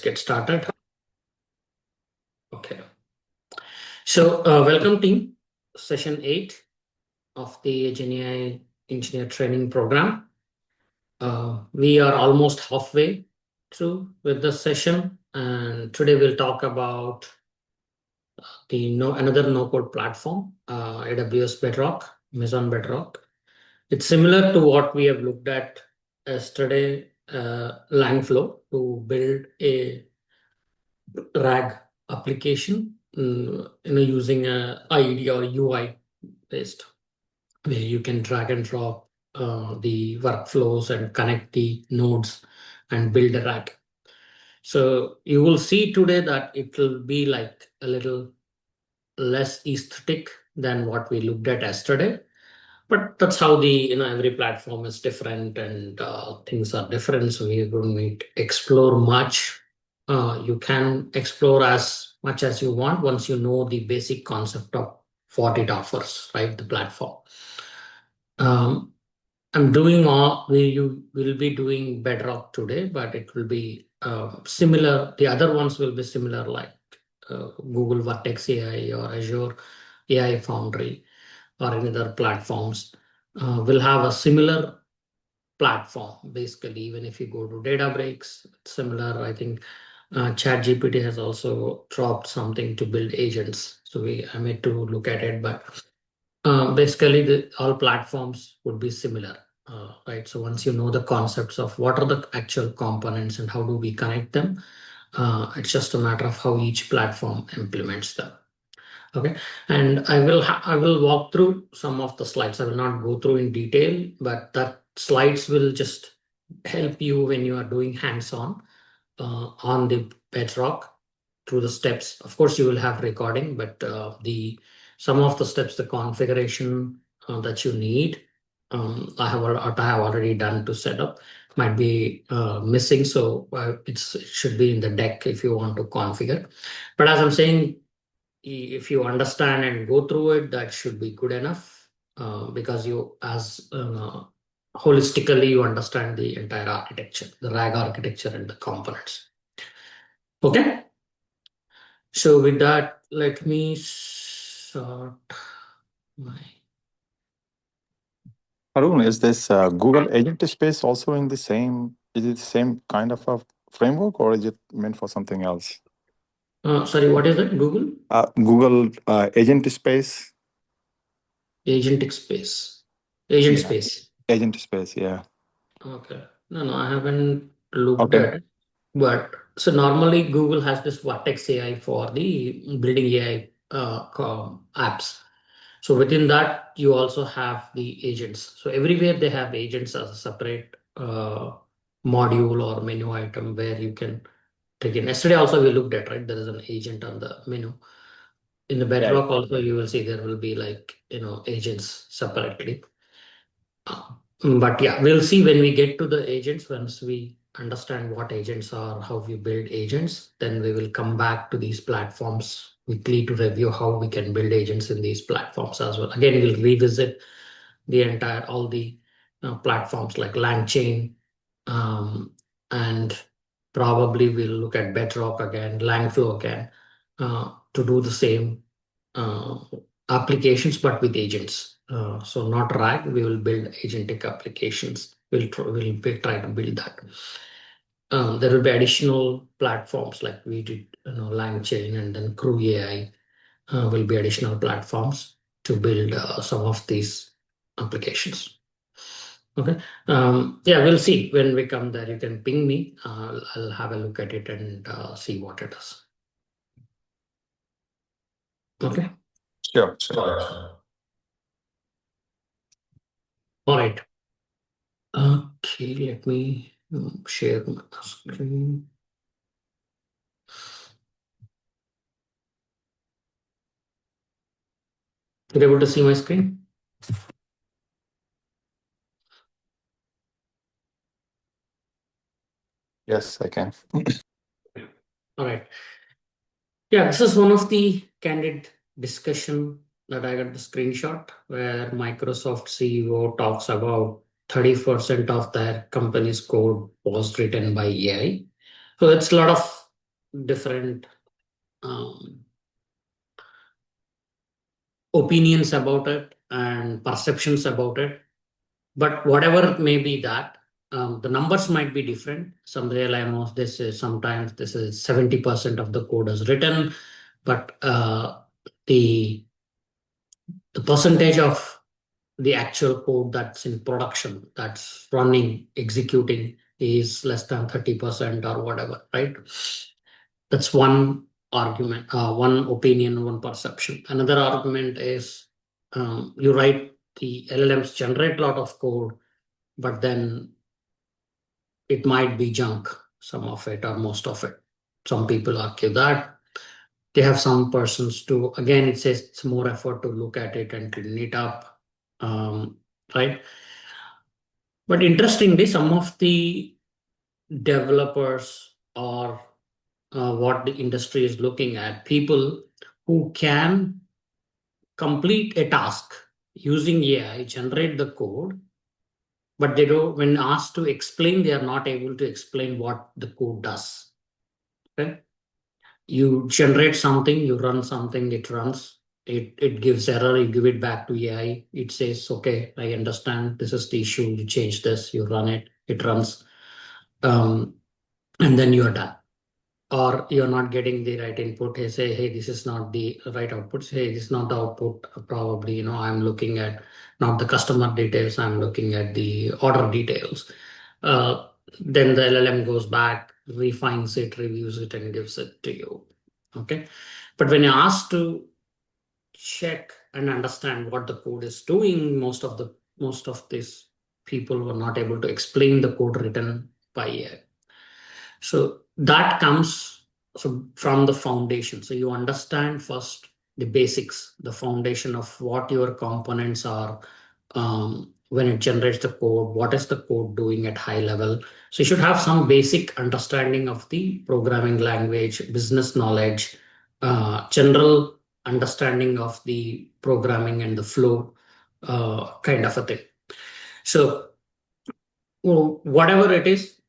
Get started. Okay. So, welcome team, session 8 of the GenAI engineer training program. We are almost halfway through with the session, and today we'll talk about another no-code platform, AWS Bedrock, Amazon Bedrock. It's similar to what we have looked at yesterday, Langflow, to build a RAG application, using a IED or UI based, where you can drag and drop the workflows and connect the nodes and build a RAG. So you will see today that it will be like a little less aesthetic than what we looked at yesterday. But that's how every platform is different and things are different. So we're going to explore much. You can explore as much as you want once you know the basic concept of what it offers, right? The platform. I'm doing you will be doing Bedrock today, but it will be similar. The other ones will be similar, like Google Vertex AI or Azure AI Foundry or any other platforms will have a similar platform. Basically, even if you go to Databricks, it's similar. I think ChatGPT has also dropped something to build agents. So I need to look at it, but basically all platforms would be similar, right? So once you know the concepts of what are the actual components and how do we connect them, it's just a matter of how each platform implements them. Okay, and I will walk through some of the slides. I will not go through in detail, but that slides will just help you when you are doing hands-on on the Bedrock through the steps. Of course, you will have recording, but the some of the steps, the configuration that you need, I have already done to set up. Might be missing, so it should be in the deck if you want to configure. But as I'm saying, if you understand and go through it, that should be good enough, because you as holistically you understand the entire architecture, the RAG architecture and the components. Okay, so with that, let me start my Arun, is this Google Agent Space also in the same? Is it the same kind of a framework, or is it meant for something else? sorry, what is it? Google Agent Space. Agentic space. Agent Yeah. space. Agent Space, yeah. Okay. No, I haven't looked Okay. at it. But so normally Google has this Vertex AI for the building AI apps. So within that, you also have the agents. So everywhere they have agents as a separate module or menu item where you can take in. Yesterday also we looked at, right? There is an agent on the menu. In the Yeah. Bedrock also you will see there will be like, agents separately. But yeah, we'll see when we get to the agents. Once we understand what agents are, how we build agents, then we will come back to these platforms weekly to review how we can build agents in these platforms as well. Again, we'll revisit all the platforms like LangChain, and probably we'll look at Bedrock again, Langflow again, to do the same applications, but with agents. So not RAG, we will build agentic applications. We'll try to build that. There will be additional platforms like we did, LangChain, and then Crew AI will be additional platforms to build some of these applications. Okay. Yeah, we'll see when we come there. You can ping me. I'll have a look at it and see what it is. Okay. Sure. All right. Okay, let me share my screen. You're able to see my screen? Yes, I can. All right. Yeah, this is one of the candid discussion that I got the screenshot where Microsoft CEO talks about 30% of their company's code was written by AI. So it's a lot of different um, opinions about it and perceptions about it. But whatever may be that, the numbers might be different. Some LLMs, this is sometimes this is 70% of the code is written, but the the percentage of the actual code that's in production, that's running, executing, is less than 30% or whatever, right? That's one argument, one opinion, one perception. Another argument is you write the LLMs generate a lot of code, but then it might be junk, some of it or most of it. Some people argue that. They have some persons to, again, it says it's more effort to look at it and clean it up, um, right? But interestingly, some of the developers or what the industry is looking at, people who can complete a task using AI, generate the code, but they don't, when asked to explain, they are not able to explain what the code does. Okay? You generate something, you run something, it runs, it gives error, you give it back to AI, it says, okay, I understand, this is the issue, you change this, you run it, it runs, um, and then you are done. Or you're not getting the right input, they say, hey, this is not the right output, hey, this is not the output, probably, I'm looking at not the customer details, I'm looking at the order details. Then the LLM goes back, refines it, reviews it, and gives it to you. Okay. But when you're asked to check and understand what the code is doing, most of these people were not able to explain the code written by AI. So that comes from the foundation. So you understand first the basics, the foundation of what your components are, when it generates the code, what is the code doing at high level. So you should have some basic understanding of the programming language, business knowledge, general understanding of the programming and the flow, kind of a thing. So whatever it is,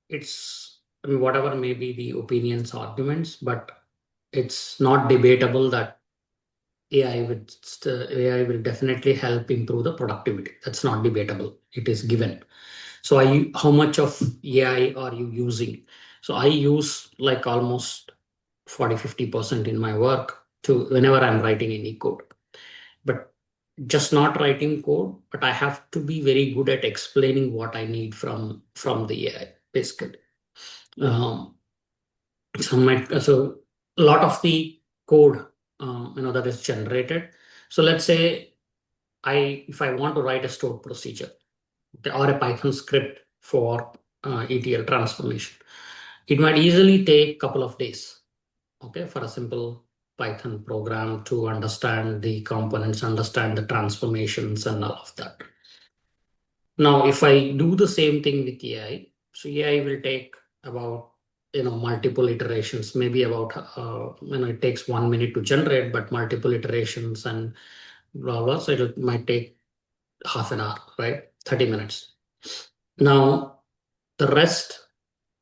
it's, I mean, whatever may be the opinions, arguments, but it's not debatable that AI will definitely help improve the productivity. That's not debatable. It is given. So how much of AI are you using? So I use like almost 40-50% in my work to whenever I'm writing any code. But just not writing code, but I have to be very good at explaining what I need from the AI, basically. Um, so a lot of the code, that is generated. So let's say if I want to write a stored procedure, okay, or a Python script for ETL transformation, it might easily take a couple of days, okay, for a simple Python program to understand the components, understand the transformations and all of that. Now, if I do the same thing with AI, so AI will take about multiple iterations, maybe about it takes 1 minute to generate, but multiple iterations and blah blah. So it might take half an hour, right? 30 minutes. Now, the rest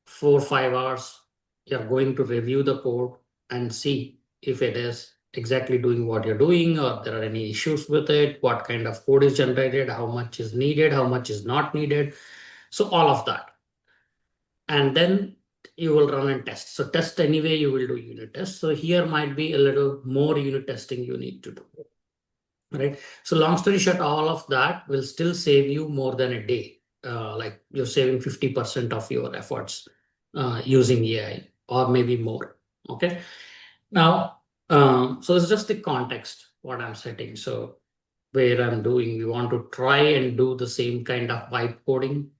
4 or 5 hours, you're going to review the code and see if it is exactly doing what you're doing or there are any issues with it, what kind of code is generated, how much is needed, how much is not needed. So all of that. And then you will run and test. So test anyway, you will do unit tests. So here might be a little more unit testing you need to do. Right. So long story short, all of that will still save you more than a day. Like you're saving 50% of your efforts using AI or maybe more. Okay. Now, so it's just the context what I'm setting. So where I'm doing, we want to try and do the same kind of vibe coding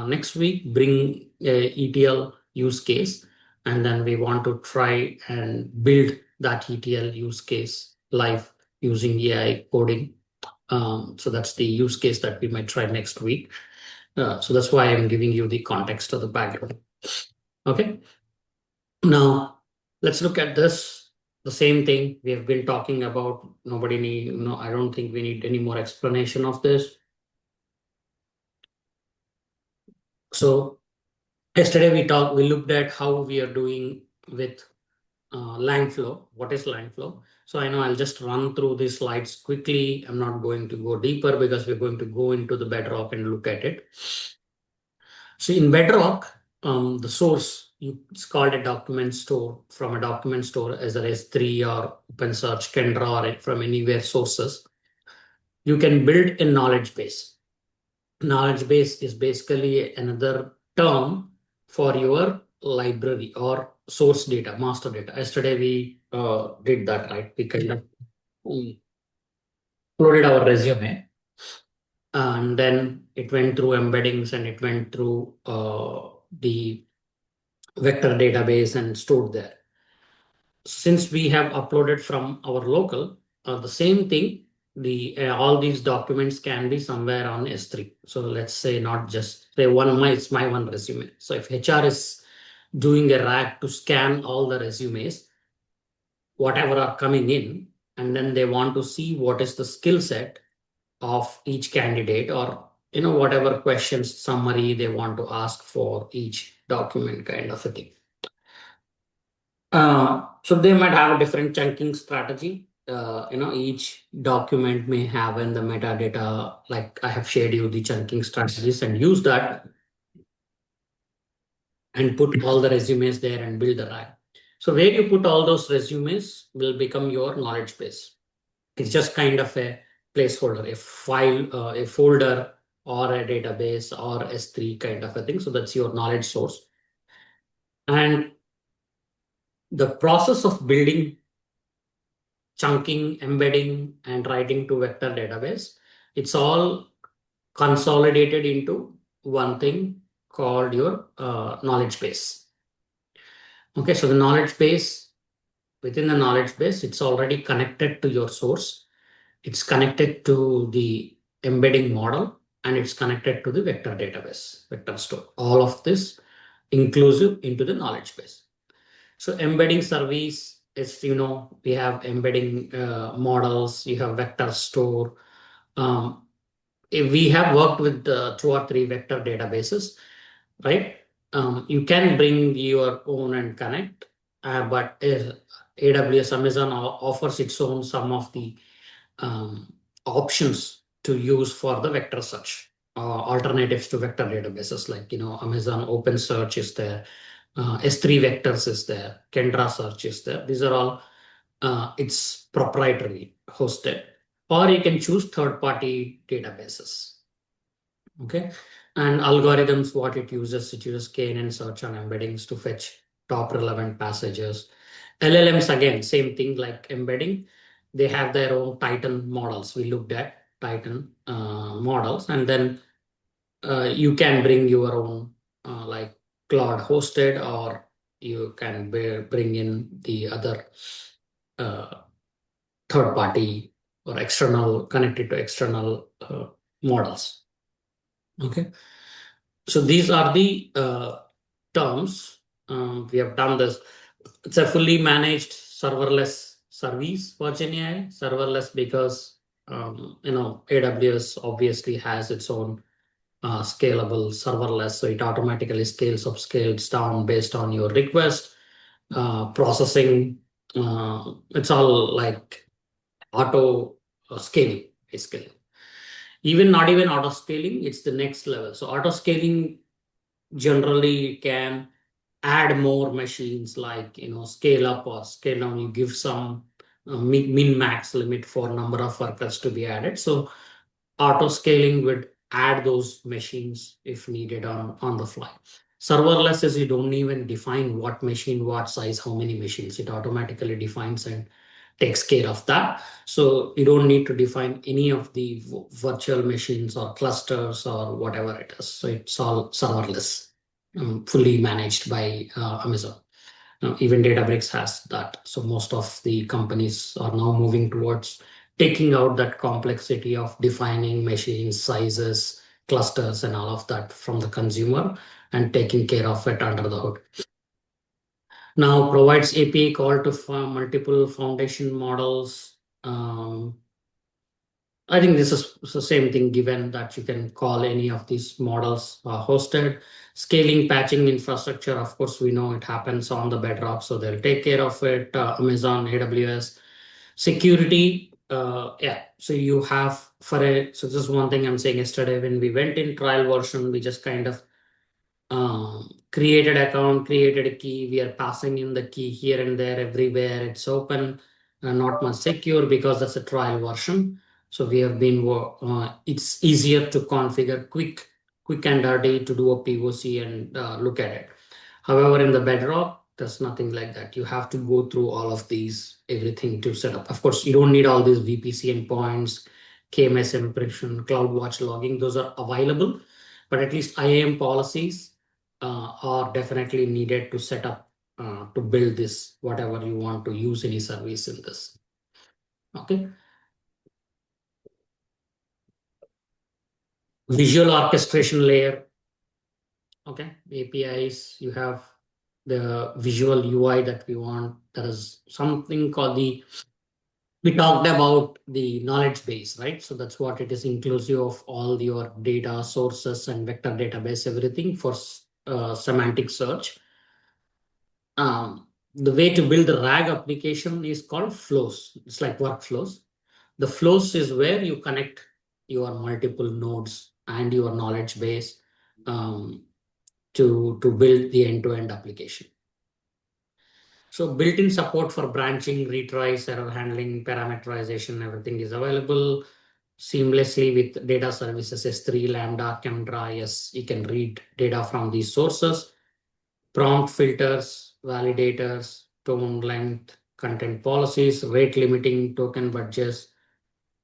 next week, bring a ETL use case, and then we want to try and build that ETL use case live using AI coding. So that's the use case that we might try next week. So that's why I'm giving you the context of the background. Okay. Now, let's look at this. The same thing we have been talking about. Nobody need, I don't think we need any more explanation of this. So yesterday we looked at how we are doing with line flow. What is line flow? So I know I'll just run through these slides quickly. I'm not going to go deeper because we're going to go into the Bedrock and look at it. So in Bedrock, the source, it's called a document store. From a document store, as a S3 or OpenSearch can draw it from anywhere sources. You can build a knowledge base. Knowledge base is basically another term for your library or source data, master data. Yesterday we did that, right? We kind of uploaded our resume, and then it went through embeddings and it went through the vector database and stored there. Since we have uploaded from our local, the same thing, the all these documents can be somewhere on S3. So let's say not just say it's my one resume. So if HR is doing a rack to scan all the resumes, whatever are coming in, and then they want to see what is the skill set of each candidate, or whatever questions summary they want to ask for each document, kind of a thing. So they might have a different chunking strategy. Each document may have in the metadata, like I have shared you the chunking strategies, and use that and put all the resumes there and build the rack. So where you put all those resumes will become your knowledge base. It's just kind of a placeholder, a file, a folder, or a database, or S3 kind of a thing. So that's your knowledge source. And the process of building, chunking, embedding, and writing to vector database, it's all consolidated into one thing called your knowledge base. Okay, so the knowledge base, within the knowledge base, it's already connected to your source. It's connected to the embedding model, and it's connected to the vector database, vector store. All of this inclusive into the knowledge base. So embedding service is, we have embedding models, you have vector store. We have worked with 2 or 3 vector databases, right? You can bring your own and connect, but AWS Amazon offers its own some of the options to use for the vector search, alternatives to vector databases, like Amazon OpenSearch is there, S3 Vectors is there, Kendra Search is there. These are all it's proprietary hosted, or you can choose third-party databases. Okay, and algorithms, what it uses KNN search on embeddings to fetch top relevant passages. LLMs, again, same thing like embedding. They have their own Titan models. We looked at Titan models, and then you can bring your own, like Claude hosted, or you can bring in the other third party or external, connected to external models. Okay, so these are the terms. We have done this. It's a fully managed serverless service for GenAI. Serverless because AWS obviously has its own scalable serverless, so it automatically scales up, scales down based on your request. Processing, it's all like auto scaling, basically. Not even auto scaling, it's the next level. So auto scaling generally can add more machines, like scale up or scale down. You give some min max limit for number of workers to be added. So auto scaling would add those machines if needed on the fly. Serverless is you don't even define what machine, what size, how many machines. It automatically defines and takes care of that. So you don't need to define any of the virtual machines or clusters or whatever it is. So it's all serverless, fully managed by Amazon. Even Databricks has that. So most of the companies are now moving towards taking out that complexity of defining machines, sizes, clusters, and all of that from the consumer, and taking care of it under the hood. Now provides API call to multiple foundation models. I think this is the same thing, given that you can call any of these models hosted. Scaling, patching infrastructure, of course, we know it happens on the Bedrock, so they'll take care of it. Amazon, AWS, security. Yeah, so you have so this is one thing I'm saying. Yesterday, when we went in trial version, we just kind of created account, created a key. We are passing in the key here and there, everywhere. It's open, not much secure because that's a trial version. So we have been, it's easier to configure quick and dirty to do a POC and look at it. However, in the Bedrock, there's nothing like that. You have to go through all of these, everything to set up. Of course, you don't need all these VPC endpoints, KMS encryption, CloudWatch logging. Those are available, but at least IAM policies are definitely needed to set up to build this, whatever you want to use any service in this. Okay. Visual orchestration layer. Okay. APIs, you have the visual UI that we want. There is something called we talked about the knowledge base, right? So that's what it is, inclusive of all your data sources and vector database, everything for semantic search. The way to build the RAG application is called flows. It's like workflows. The flows is where you connect your multiple nodes and your knowledge base to build the end-to-end application. So built-in support for branching, retries, error handling, parameterization, everything is available seamlessly with data services S3, Lambda, Chemdra. Yes, you can read data from these sources. Prompt filters, validators, tone length, content policies, rate limiting, token budgets,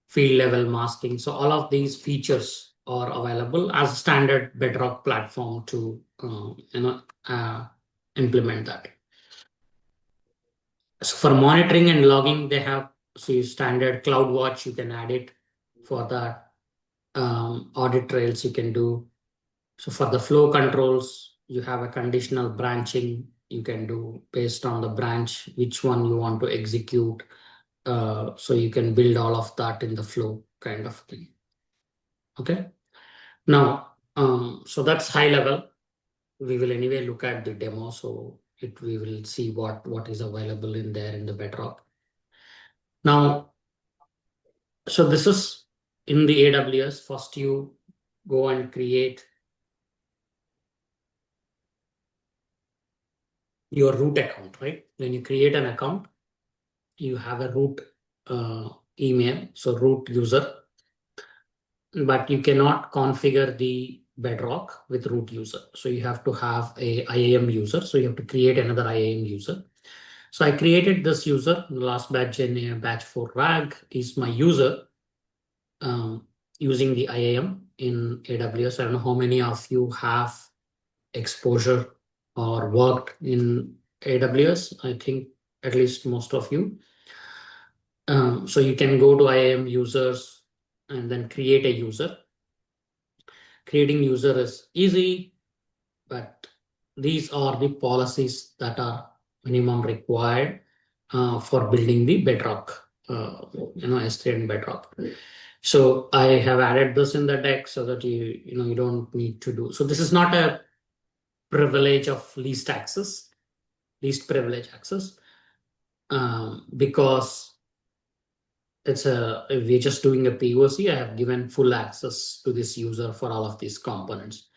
field level masking. So all of these features are available as a standard Bedrock platform to implement that. So for monitoring and logging, they have standard CloudWatch. You can add it for that. Audit trails you can do. So for the flow controls, you have a conditional branching you can do based on the branch, which one you want to execute. So you can build all of that in the flow kind of thing. Okay. Now, so that's high level. We will anyway look at the demo. So we will see what is available in there in the Bedrock. Now, so this is in the AWS. First, you go and create your root account, right? When you create an account, you have a root email, so root user, but you cannot configure the Bedrock with root user. So you have to have a IAM user. So you have to create another IAM user. So I created this user. The last batch in batch for RAG is my user using the IAM in AWS. I don't know how many of you have exposure or worked in AWS. I think at least most of you. So you can go to IAM users and then create a user. Creating user is easy, but these are the policies that are minimum required for building the Bedrock, S3 and Bedrock. So I have added this in the deck so that you don't need to do. So this is not a privilege of least privilege access, because we're just doing a POC. I have given full access to this user for all of these components.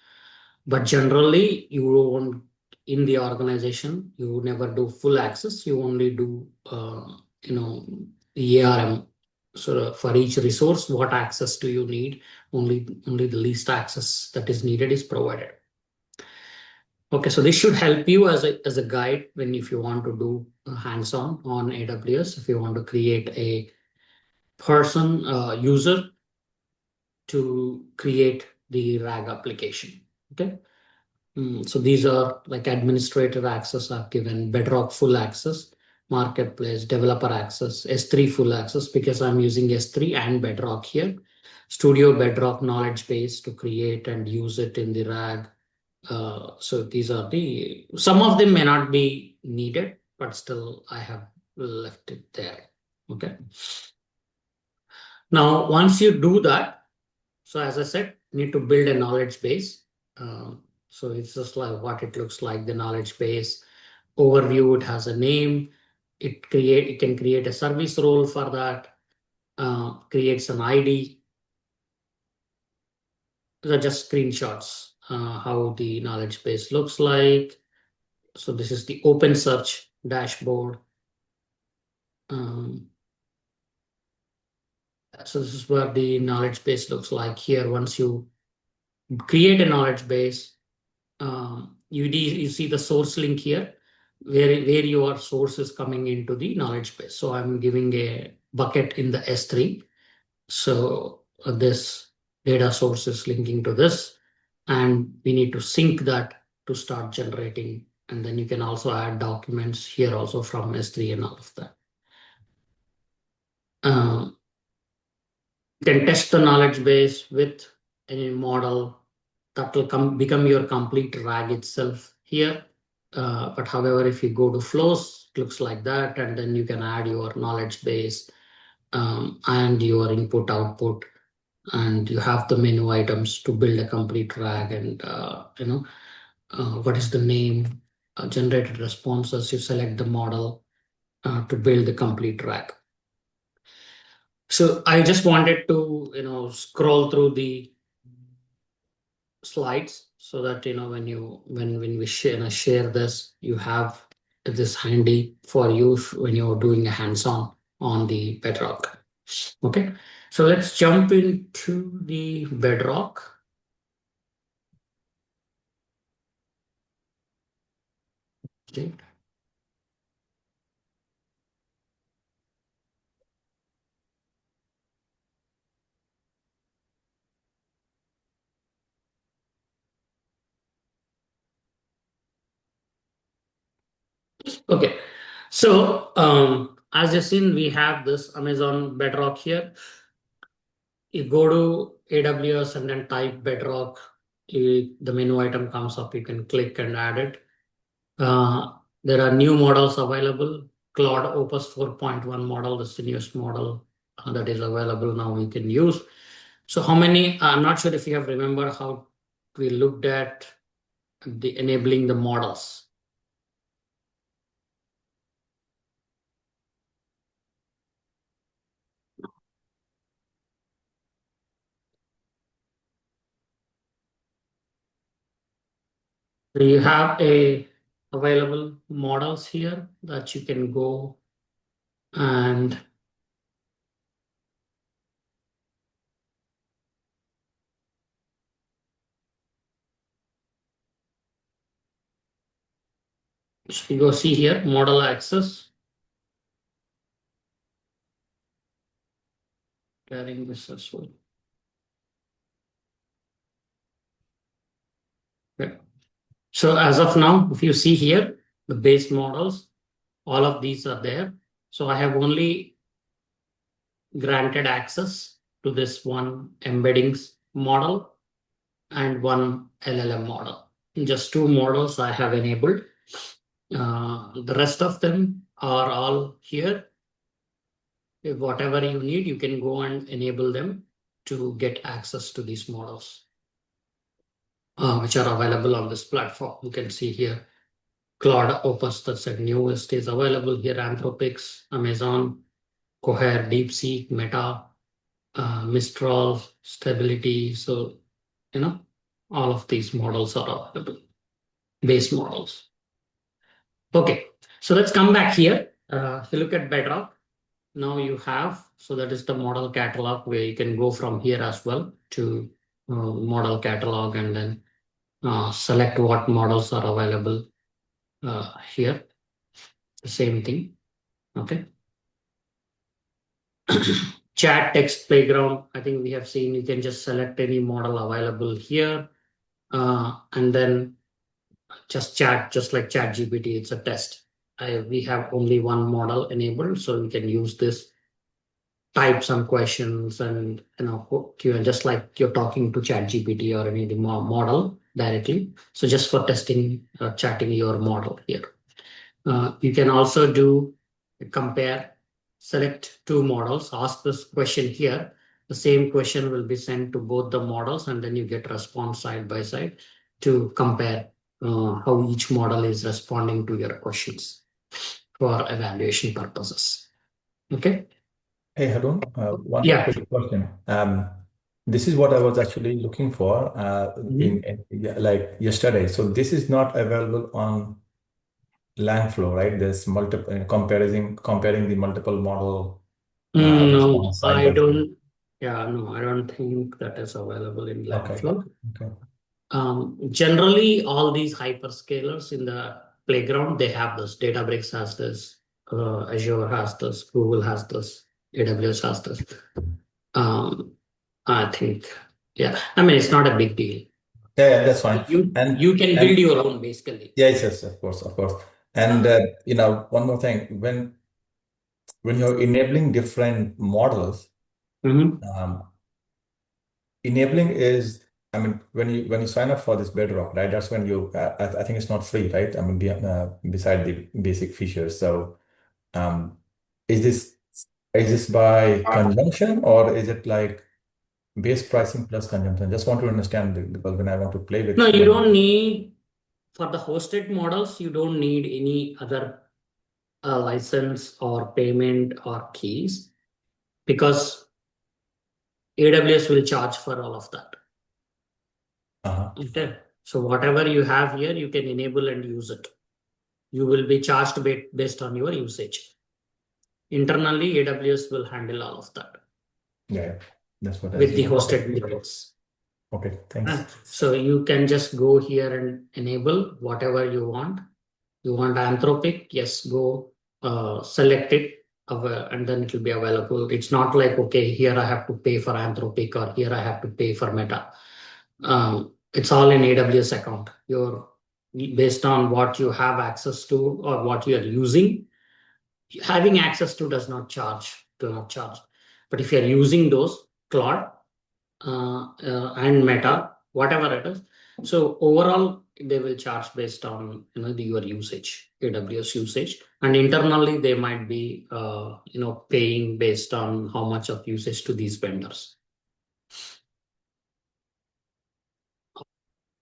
But generally, you won't, in the organization, you never do full access. You only do, ARM. So for each resource, what access do you need? Only the least access that is needed is provided. Okay, so this should help you as a guide if you want to do hands-on on AWS, if you want to create a person user to create the RAG application. Okay. So these are like administrator access are given, Bedrock full access, marketplace, developer access, S3 full access, because I'm using S3 and Bedrock here. Studio Bedrock knowledge base to create and use it in the RAG. So these are some of them may not be needed, but still I have left it there. Okay. Now, once you do that, so as I said, you need to build a knowledge base. So it's just like what it looks like, the knowledge base overview. It has a name. It can create a service role for that. Creates an ID. These are just screenshots how the knowledge base looks like. So this is the open search dashboard. Um, so this is what the knowledge base looks like here. Once you create a knowledge base, you see the source link here, where your source is coming into the knowledge base. So I'm giving a bucket in the S3. So this data source is linking to this, and we need to sync that to start generating. And then you can also add documents here also from S3 and all of that. You can test the knowledge base with any model that will become your complete RAG itself here. But however, if you go to flows, it looks like that, and then you can add your knowledge base and your input output, and you have the menu items to build a complete RAG, and what is the name, generated responses. You select the model to build the complete RAG. So I just wanted to scroll through the slides so that when we share this, you have this handy for you when you're doing a hands-on on the Bedrock. Okay, so let's jump into the Bedrock. Okay. Okay, so as you've seen, we have this Amazon Bedrock here. You go to AWS and then type Bedrock. The menu item comes up. You can click and add it. There are new models available. Claude Opus 4.1 model, the newest model that is available now we can use. So how many, I'm not sure if you have remember how we looked at the enabling the models. So you have a available models here that you can go and you go see here, model access. Carrying this as well. Okay. So as of now, if you see here, the base models, all of these are there. So I have only granted access to this one embeddings model and one LLM model. Just two models I have enabled. The rest of them are all here. If whatever you need, you can go and enable them to get access to these models, which are available on this platform. You can see here, Claude Opus, that's the newest, is available here. Anthropics, Amazon, Cohere, DeepSeek, Meta, Mistral, Stability. So, all of these models are available, base models. Okay, so let's come back here. If you look at Bedrock, now you have, so that is the model catalog where you can go from here as well to model catalog and then select what models are available here. The same thing. Okay. Chat text playground. I think we have seen you can just select any model available here and then just chat, just like Chat GPT. It's a test. We have only one model enabled, so we can use this, type some questions and just like you're talking to Chat GPT or any model directly. So just for testing, chatting your model here. You can also do compare, select two models, ask this question here, The same question will be sent to both the models, and then you get response side by side to compare how each model is responding to your questions for evaluation purposes. Okay. Hey, Harun, one Yeah. quick question. This is what I was actually looking for like yesterday. So this is not available on Langflow, right? There's multiple comparing the multiple model No, response side I by side. don't. Yeah, no, I don't think that is available in Okay. Langflow. Okay. Generally, all these hyperscalers in the playground, they have this. Databricks has this, Azure has this, Google has this, AWS has this. I think, yeah. I mean, it's not a big deal. Yeah, that's fine. You can build your own basically. Yes, of course, of course. And one more thing, when you're enabling different models, um, enabling is, I mean, when you sign up for this Bedrock, right? That's when you, I think it's not free, right? I mean, beside the basic features. So, um, is this is this by consumption or is it like base pricing plus consumption? Just want to understand because when I want to play No, with you my, don't need, for the hosted models, you don't need any other license or payment or keys, because AWS will charge for all of that. Okay. So whatever you have here, you can enable and use it. You will be charged based on your usage. Internally, AWS will handle all of that yeah, that's what I with the assume. hosted models. Okay, thanks. So you can just go here and enable whatever you want. You want Anthropic? Yes, go select it, and then it will be available. It's not like, okay, here I have to pay for Anthropic or here I have to pay for Meta. It's all in AWS account. You're based on what you have access to or what you are using. Having access to do not charge. But if you're using those, Claude and Meta, whatever it is, so overall they will charge based on your usage, AWS usage, and internally they might be paying based on how much of usage to these vendors.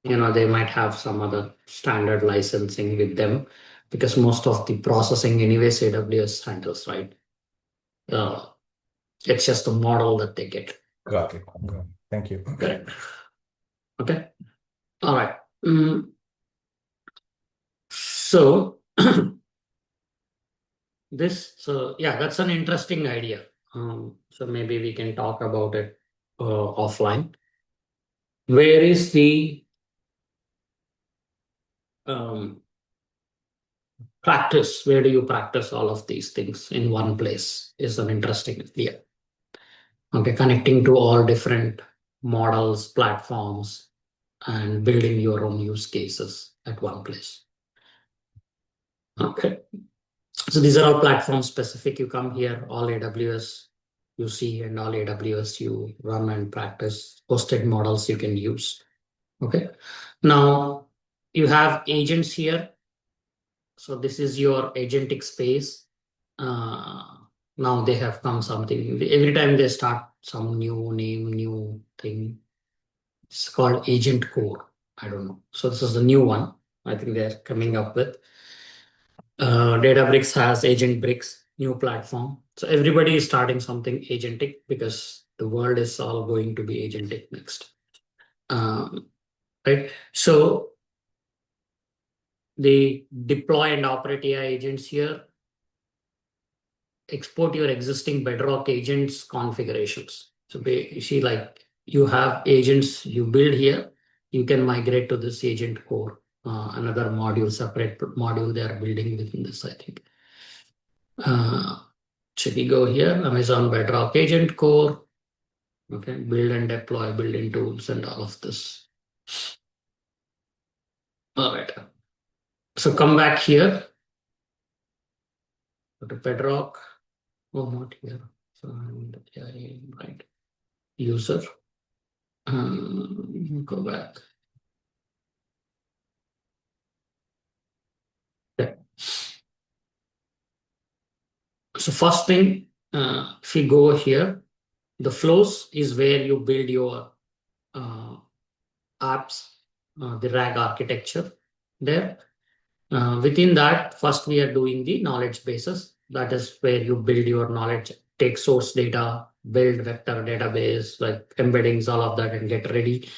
They might have some other standard licensing with them, because most of the processing anyways AWS handles, right? It's just the model that they get. Got it. Thank you. Correct. Okay. All right. So that's an interesting idea. So maybe we can talk about it offline. Where is the practice? Where do you practice all of these things in one place? Is an interesting idea. Okay, connecting to all different models, platforms, and building your own use cases at one place. Okay. So these are all platform specific. You come here, all AWS you see, and all AWS you run and practice. Hosted models you can use. Okay. Now you have agents here. So this is your agentic space. Now they have come something. Every time they start some new name, new thing. It's called Agent Core. I don't know. So this is the new one. I think they're coming up with. Databricks has Agent Bricks, new platform. So everybody is starting something agentic because the world is all going to be agentic next. Right. So the deploy and operate AI agents here. Export your existing Bedrock agents configurations. So you see, like you have agents you build here, you can migrate to this agent core, another module, separate module they are building within this, I think. So we go here, Amazon Bedrock Agent Core, okay, build and deploy, building tools and all of this. All right. So come back here, go to Bedrock. Oh, not here. So right. User. Go back. Okay. So first thing, if you go here, The flows is where you build your apps, the RAG architecture there. Within that, first we are doing the knowledge bases. That is where you build your knowledge, take source data, build vector database, like embeddings, all of that, and get ready.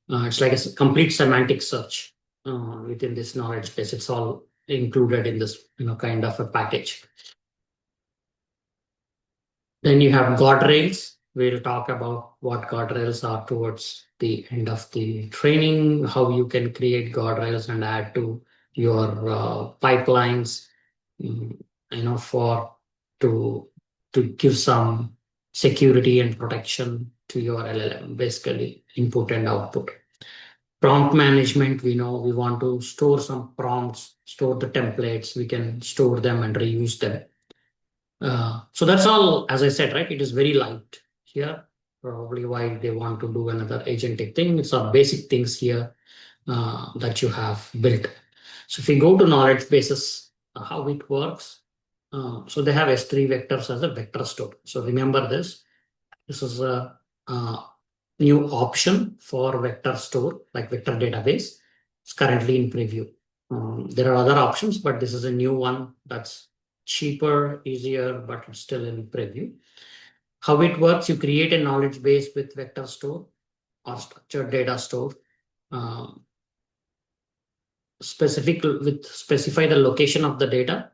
It's like a complete semantic search within this knowledge base. It's all included in this, kind of a package. Then you have guardrails. We'll talk about what guardrails are towards the end of the training, how you can create guardrails and add to your pipelines, to give some security and protection to your LLM, basically input and output. Prompt management, we know we want to store some prompts, store the templates, we can store them and reuse them. So that's all, as I said, right? It is very light here. Probably why they want to do another agentic thing. It's our basic things here that you have built. So if we go to knowledge bases, how it works. So they have S3 vectors as a vector store. So remember this. This is a new option for vector store, like vector database. It's currently in preview. There are other options, but this is a new one that's cheaper, easier, but it's still in preview. How it works, you create a knowledge base with vector store or structured data store. Specify the location of the data,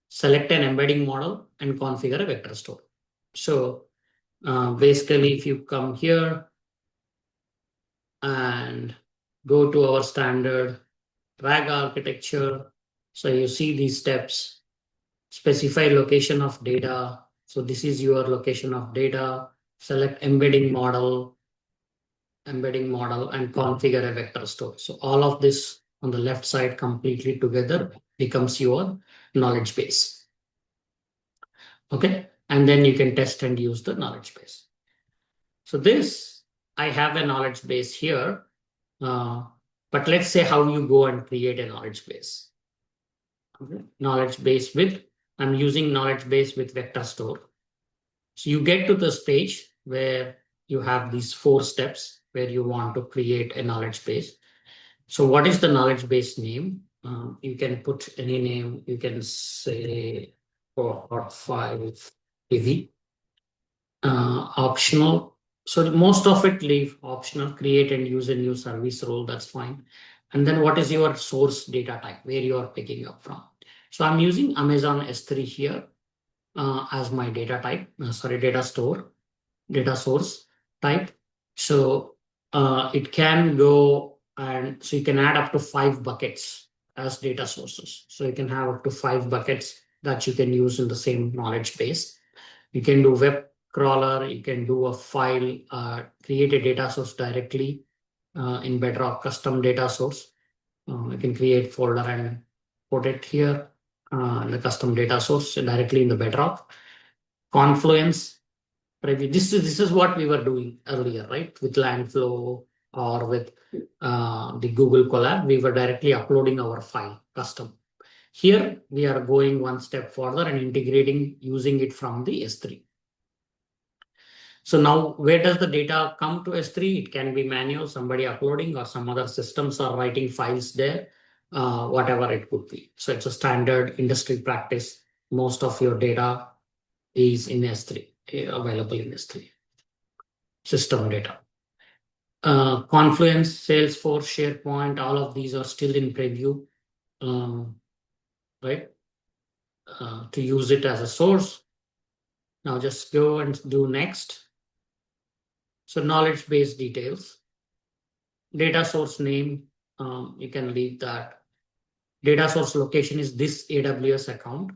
select an embedding model, and configure a vector store. So basically, if you come here and go to our standard RAG architecture, so you see these steps. Specify location of data. So this is your location of data. Select embedding model, and configure a vector store. So all of this on the left side completely together becomes your knowledge base. Okay. And then you can test and use the knowledge base. So I have a knowledge base here. But let's say how you go and create a knowledge base. Okay. I'm using knowledge base with vector store. So you get to this page where you have these 4 steps where you want to create a knowledge base. So what is the knowledge base name? You can put any name. You can say 4 or 5 PV. Optional. So most of it leave optional, create and use a new service role. That's fine. And then what is your source data type, where you are picking up from? So I'm using Amazon S3 here as my data type, data source type. So it can go, and so you can add up to 5 buckets as data sources. So you can have up to 5 buckets that you can use in the same knowledge base. You can do web crawler, you can do a file, create a data source directly in Bedrock, custom data source. You can create folder and put it here, the custom data source directly in the Bedrock. Confluence, this is what we were doing earlier, right? With Landflow or with the Google Colab, we were directly uploading our file custom. Here, we are going one step further and integrating using it from the S3. So now where does the data come to S3? It can be manual, somebody uploading, or some other systems are writing files there, whatever it could be. So it's a standard industry practice. Most of your data is in S3, available in S3. System data. Confluence, Salesforce, SharePoint, all of these are still in preview, right? To use it as a source. Now just go and do next. So knowledge base details. Data source name, you can leave that. Data source location is this AWS account.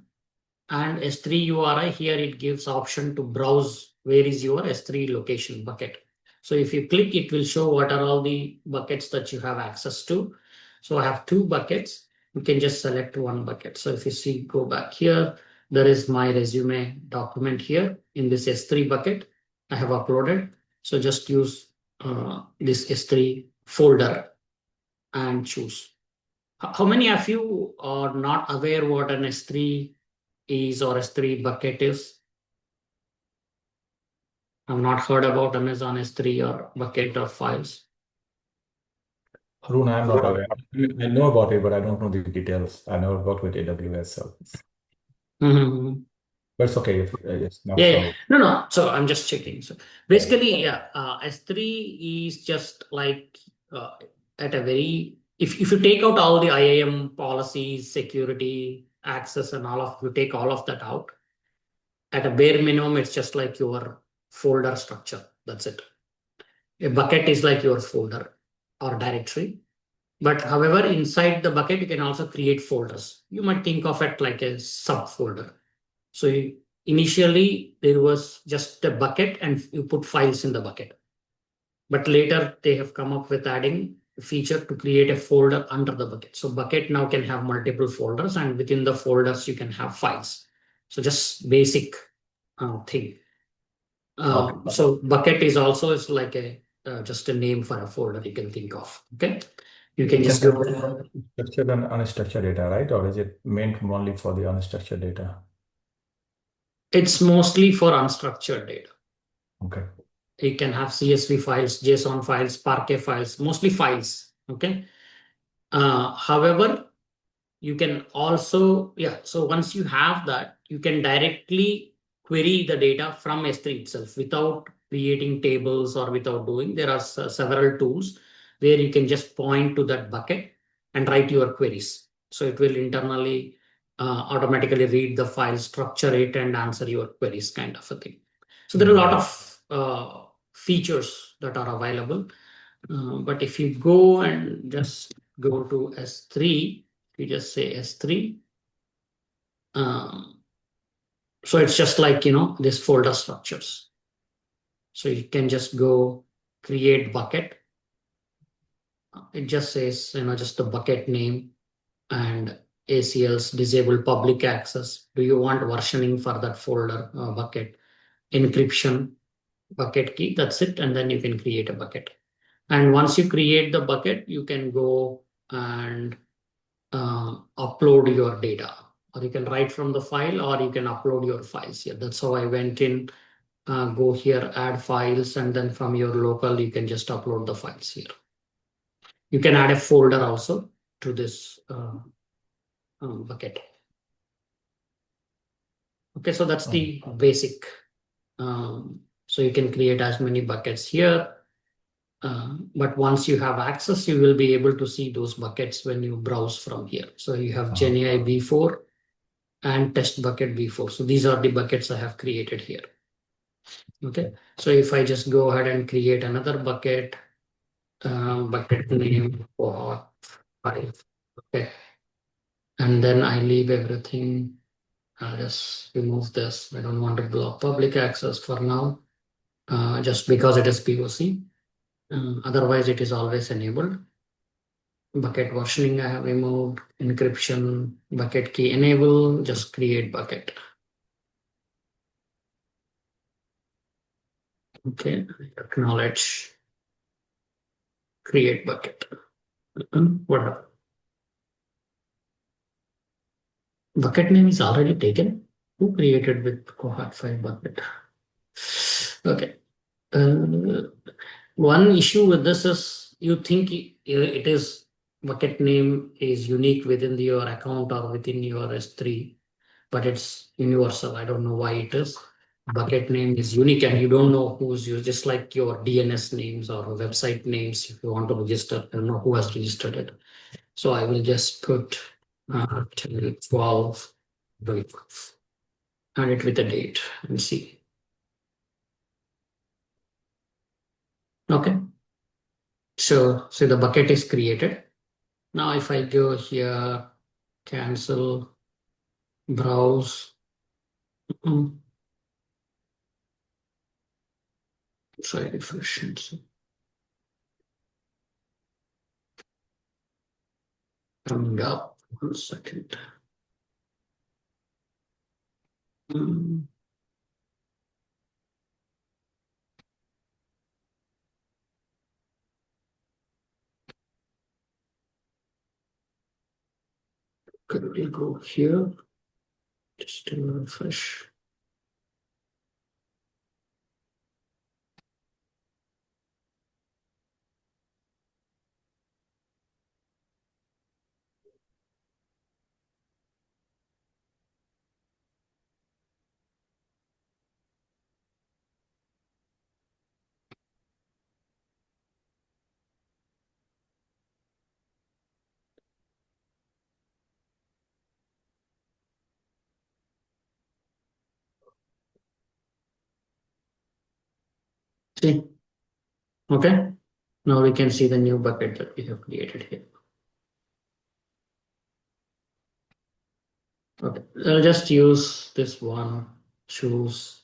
And S3 URI, here it gives option to browse where is your S3 location bucket. So if you click, it will show what are all the buckets that you have access to. So I have 2 buckets. You can just select one bucket. So if you see, go back here, there is my resume document here in this S3 bucket I have uploaded. So just use this S3 folder and choose. How many of you are not aware what an S3 is or S3 bucket is? I've not heard about Amazon S3 or bucket or files. Harun, I'm not aware. I know about it, but I don't know the details. I never worked with AWS, so Mm-hmm. but it's okay if it's not Yeah, so. no. So I'm just checking. So basically, S3 is just like at a very if you take out all the IAM policies, security, access, and all of you take all of that out, at a bare minimum, it's just like your folder structure. That's it. A bucket is like your folder or directory. But however, inside the bucket, you can also create folders. You might think of it like a subfolder. So initially there was just a bucket and you put files in the bucket. But later they have come up with adding a feature to create a folder under the bucket. So bucket now can have multiple folders and within the folders you can have files. So just basic thing. Okay. So bucket is also is like a just a name for a folder you can think of. Okay. You can It can just go. contain structured and unstructured data, right? Or is it meant only for the unstructured data? It's mostly for unstructured data. Okay. You can have CSV files, JSON files, Parquet files, mostly files. Okay. However, you can also, so once you have that, you can directly query the data from S3 itself without creating tables or without doing. There are several tools where you can just point to that bucket and write your queries. So it will internally automatically read the file, structure it, and answer your queries, kind of a thing. So there are a lot of features that are available. But if you go and just go to S3, you just say S3. So it's just like, this folder structures. So you can just go create bucket. It just says, just the bucket name and ACLs, disable public access. Do you want versioning for that folder bucket? Encryption, bucket key, that's it. And then you can create a bucket. And once you create the bucket, you can go and upload your data, or you can write from the file, or you can upload your files here. That's how I went in. Go here, add files, and then from your local, you can just upload the files here. You can add a folder also to this bucket. Okay, so that's the basic. So you can create as many buckets here. But once you have access, you will be able to see those buckets when you browse from here. So you have GenAI V4 and test bucket V4. So these are the buckets I have created here. Okay. So if I just go ahead and create another bucket, bucket name for 5. Okay. And then I leave everything. I'll just remove this. I don't want to block public access for now, just because it is POC. Otherwise, it is always enabled. Bucket versioning I have removed. Encryption, bucket key enable, just create bucket. Okay, acknowledge, create bucket. What? Bucket name is already taken. Who created with cohort 5 bucket? Okay. One issue with this is you think it is bucket name is unique within your account or within your S3, but it's universal. I don't know why it is. Bucket name is unique and you don't know who's used, just like your DNS names or website names. If you want to register, I don't know who has registered it. So I will just put till 12, add it with a date and see. Okay. So the bucket is created. Now if I go here, cancel, browse, try refresh and see. Coming up, 1 second. Could we go here? Just to refresh. See? Okay. Now we can see the new bucket that we have created here. Okay. I'll just use this one, choose,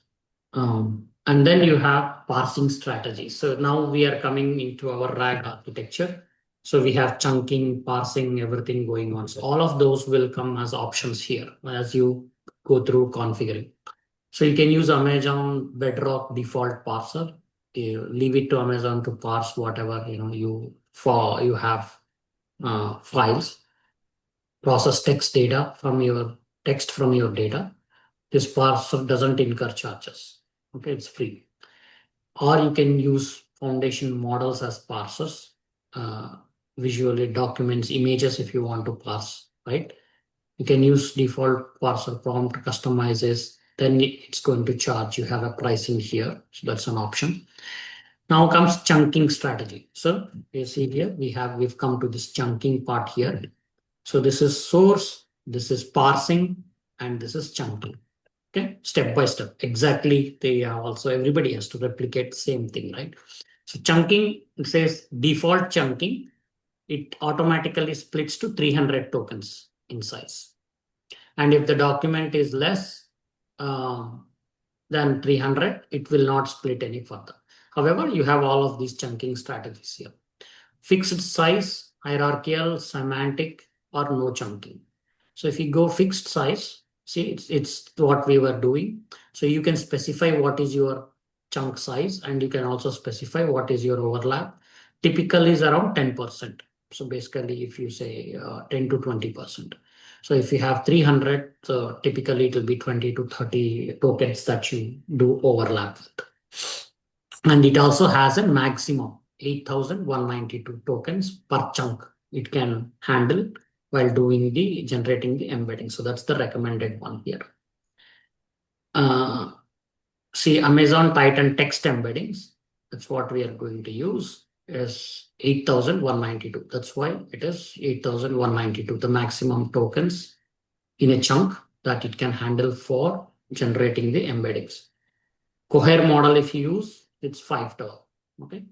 and then you have parsing strategy. So now we are coming into our RAG architecture. So we have chunking, parsing, everything going on. So all of those will come as options here as you go through configuring. So you can use Amazon Bedrock default parser. You leave it to Amazon to parse whatever you have files, process text from your data. This parser doesn't incur charges. Okay, it's free. Or you can use foundation models as parsers, visually documents, images if you want to parse, right? You can use default parser prompt customizes, then it's going to charge. You have a pricing here, so that's an option. Now comes chunking strategy. So you see here, we've come to this chunking part here. So this is source, this is parsing, and this is chunking. Okay, step by step. Exactly, they are also everybody has to replicate the same thing, right? So chunking, it says default chunking, it automatically splits to 300 tokens in size. And if the document is less than 300, it will not split any further. However, you have all of these chunking strategies here. Fixed size, hierarchical, semantic, or no chunking. So if you go fixed size, see, it's what we were doing. So you can specify what is your chunk size, and you can also specify what is your overlap. Typically is around 10%. So basically, if you say 10 to 20%. So if you have 300, so typically it will be 20 to 30 tokens that you do overlap with. And it also has a maximum 8,192 tokens per chunk it can handle while generating the embedding. So that's the recommended one here. See, Amazon Titan text embeddings. That's what we are going to use is 8,192. That's why it is 8,192, the maximum tokens in a chunk that it can handle for generating the embeddings. Cohere model, if you use, it's 5,000. Okay.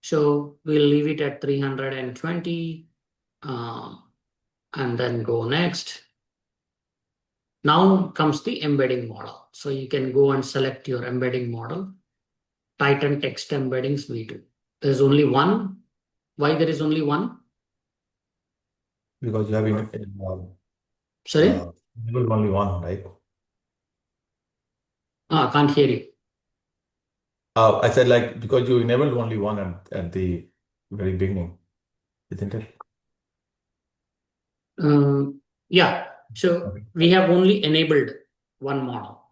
So we'll leave it at 320 and then go next. Now comes the embedding model. So you can go and select your embedding model. Titan text embeddings V2. There's only one. Why there is only one? Because you have Sorry? enabled only one, right? I can't hear you. I said like because you enabled only one at the very beginning, isn't it? Yeah. So Okay. we have only enabled one model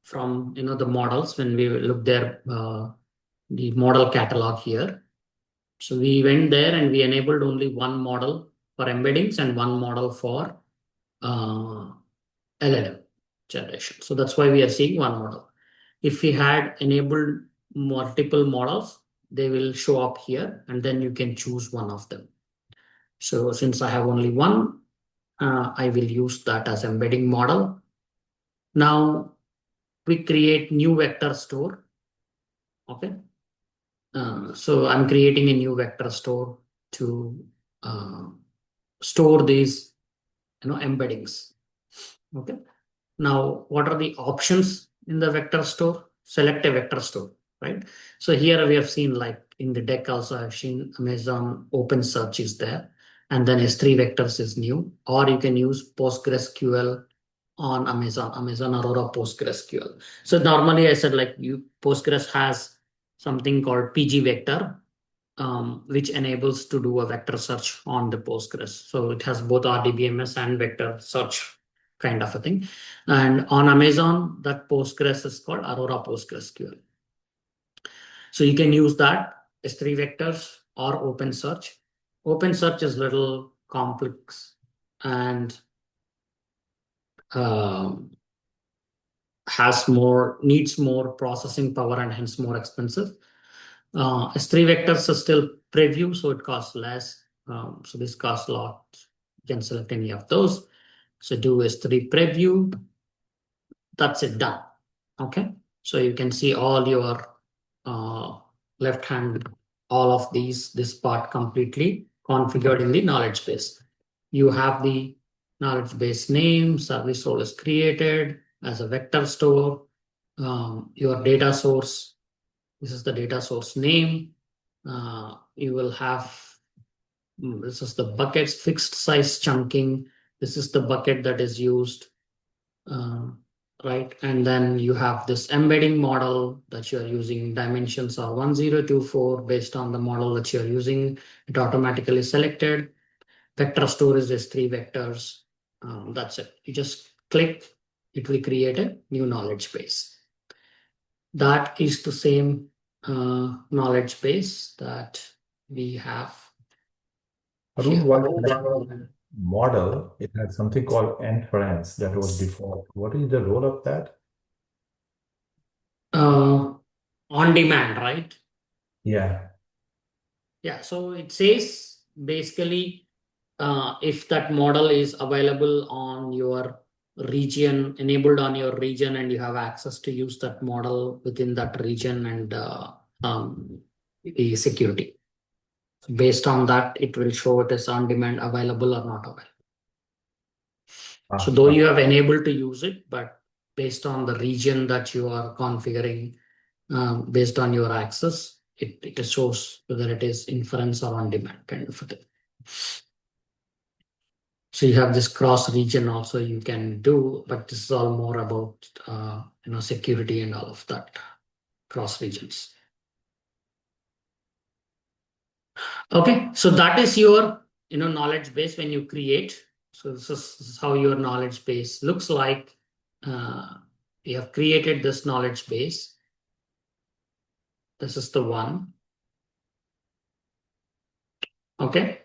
from the models when we look there, the model catalog here. So we went there and we enabled only one model for embeddings and one model for LLM generation. So that's why we are seeing one model. If we had enabled multiple models, they will show up here and then you can choose one of them. So since I have only one, I will use that as embedding model. Now we create new vector store. Okay. So I'm creating a new vector store to store these embeddings. Okay. Now, what are the options in the vector store? Select a vector store, right? So here we have seen, like in the deck also, I've seen Amazon Open Search is there, and then S3 vectors is new, or you can use PostgreSQL on Amazon Aurora PostgreSQL. So normally I said like Postgres has something called PG vector, which enables to do a vector search on the Postgres. So it has both RDBMS and vector search kind of a thing. And on Amazon, that Postgres is called Aurora PostgreSQL. So you can use that S3 vectors or OpenSearch. OpenSearch is a little complex and needs more processing power and hence more expensive. S3 vectors are still preview, so it costs less. So this costs a lot. You can select any of those. So do S3 preview. That's it, done. Okay. So you can see all your left hand, all of this part completely configured in the knowledge base. You have the knowledge base name, service role is created as a vector store, your data source, this is the data source name. You will have, this is the buckets, fixed size chunking. This is the bucket that is used, right? And then you have this embedding model that you're using. Dimensions are 1024 based on the model that you're using. It automatically selected. Vector storage is 3 vectors. That's it. You just click, it will create a new knowledge base. That is the same knowledge base that we have. Arun, one model, it had something called inference that was default. What is the role of that? On demand, right? Yeah. Yeah, so it says basically if that model is available on your region, enabled on your region, and you have access to use that model within that region, and the security. So based on that, it will show it is on demand, available or not available. So though you have enabled to use it, but based on the region that you are configuring, based on your access, it shows whether it is inference or on demand kind of a thing. So you have this cross region also you can do, but this is all more about security and all of that, cross regions. Okay, so that is your knowledge base when you create. So this is how your knowledge base looks like. You have created this knowledge base. This is the one. Okay,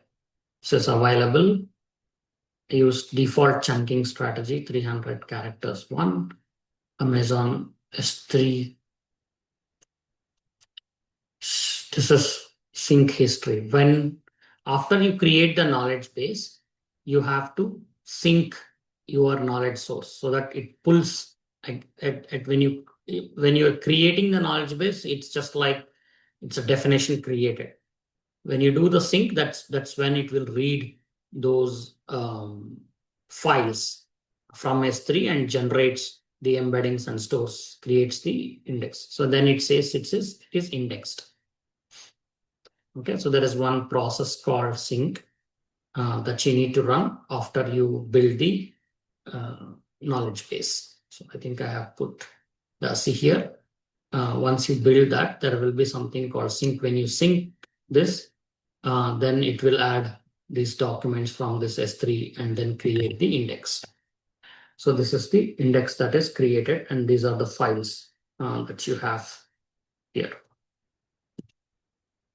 so it's available. Use default chunking strategy, 300 characters, 1. Amazon S3. This is sync history. After you create the knowledge base, you have to sync your knowledge source so that it pulls when you're creating the knowledge base, it's just like it's a definition created. When you do the sync, that's when it will read those files from S3 and generates the embeddings and stores, creates the index. So then it says it is indexed. Okay, so there is one process called sync that you need to run after you build the knowledge base. So I think I have put see here. Once you build that, there will be something called sync. When you sync this, then it will add these documents from this S3 and then create the index. So this is the index that is created, and these are the files that you have here.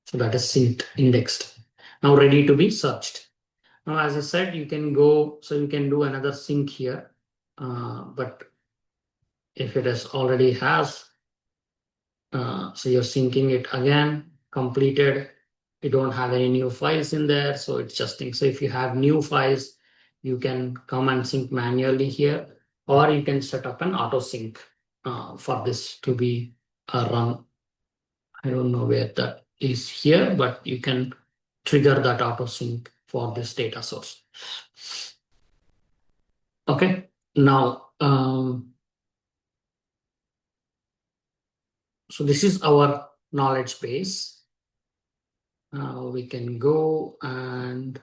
So that is synced, indexed. Now ready to be searched. Now, as I said, you can go, so you can do another sync here. But if it is already has, so you're syncing it again, completed. You don't have any new files in there, so it's just things. So if you have new files, you can come and sync manually here, or you can set up an auto sync for this to be run. I don't know where that is here, but you can trigger that auto sync for this data source. Okay, now so this is our knowledge base. We can go and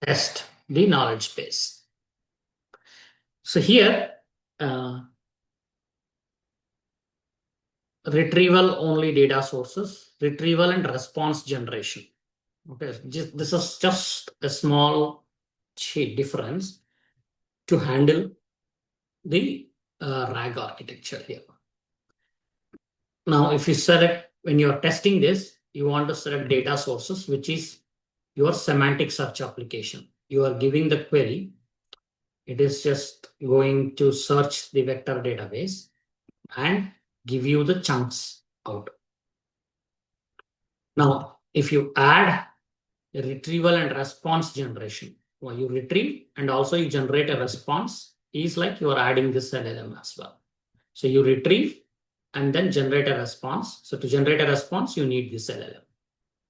test the knowledge base. So here, retrieval only data sources, retrieval and response generation. Okay, this is just a small difference to handle the RAG architecture here. Now, if you select, when you're testing this, you want to select data sources, which is your semantic search application. You are giving the query. It is just going to search the vector database and give you the chunks out. Now, if you add a retrieval and response generation, well, you retrieve and also you generate a response, is like you are adding this LLM as well. So you retrieve and then generate a response. So to generate a response, you need this LLM.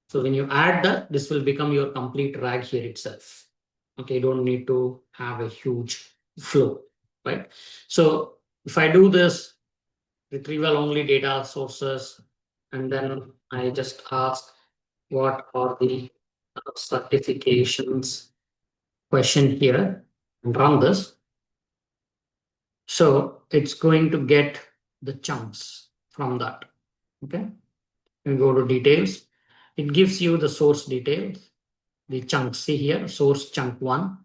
So when you add that, this will become your complete RAG here itself. Okay, you don't need to have a huge flow, right? So if I do this retrieval only data sources, and then I just ask what are the certifications question here and run this. So it's going to get the chunks from that. Okay. You go to details. It gives you the source details, the chunks. See here, source chunk 1,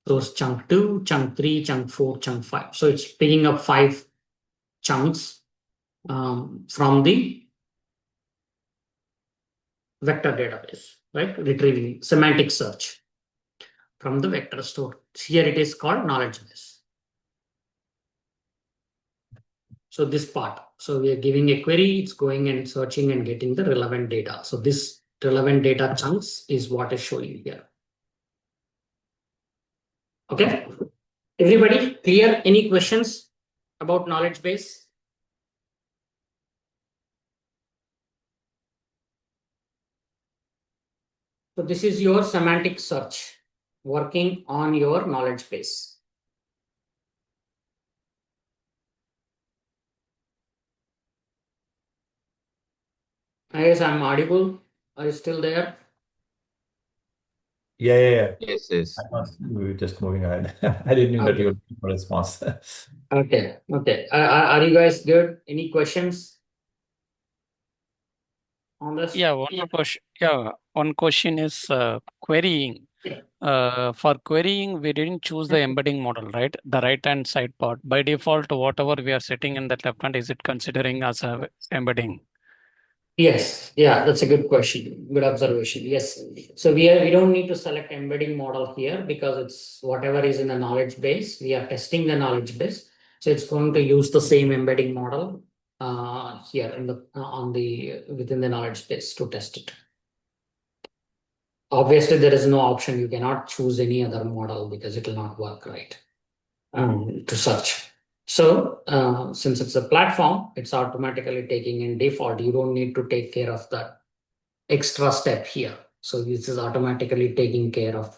source chunk 2, chunk 3, chunk 4, chunk 5. So it's picking up 5 chunks from the vector database, right? Retrieving semantic search from the vector store. Here it is called knowledge base. So this part. So we are giving a query, it's going and searching and getting the relevant data. So this relevant data chunks is what is showing here. Okay. Everybody clear? Any questions about knowledge base? So this is your semantic search working on your knowledge base. I guess I'm audible. Are you still there? Yeah. Yes, yes. We were just moving ahead. I didn't know that you were looking for a response. Okay. Are you guys good? Any questions on this? Yeah, one more question. Yeah, one question is querying. For querying, we didn't choose the embedding model, right? The right-hand side part. By default, whatever we are setting in that left hand, is it considering as a embedding? Yes. Yeah, that's a good question. Good observation. Yes. So we don't need to select embedding model here because it's whatever is in the knowledge base. We are testing the knowledge base. So it's going to use the same embedding model here in the within the knowledge base to test it. Obviously, there is no option. You cannot choose any other model because it will not work right to search. So since it's a platform, it's automatically taking in default. You don't need to take care of that extra step here. So this is automatically taking care of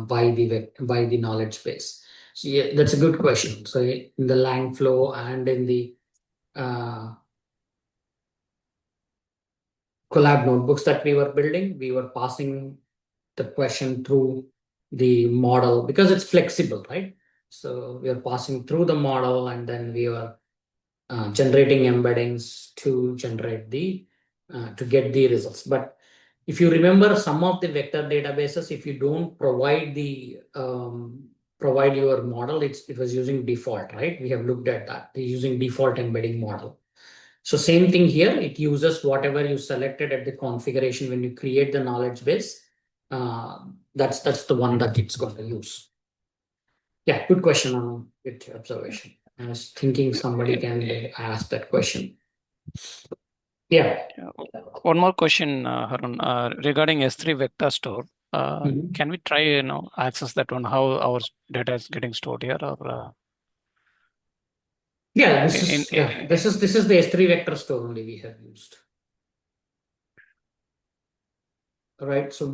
by the knowledge base. So yeah, that's a good question. So in the line flow and in the collab notebooks that we were building, we were passing the question through the model because it's flexible, right? So we are passing through the model and then we were generating embeddings to generate the to get the results. But if you remember some of the vector databases, if you don't provide the provide your model, it was using default, right? We have looked at that. They're using default embedding model. So same thing here, it uses whatever you selected at the configuration when you create the knowledge base. That's the one that it's going to use. Yeah, good question on good observation. I was thinking somebody can ask that question. Yeah. One more question, Harun, regarding S3 vector store. Can we try, access that one? How our data is getting stored here, or? Yeah, this is the S3 vector store only we have used. Right. So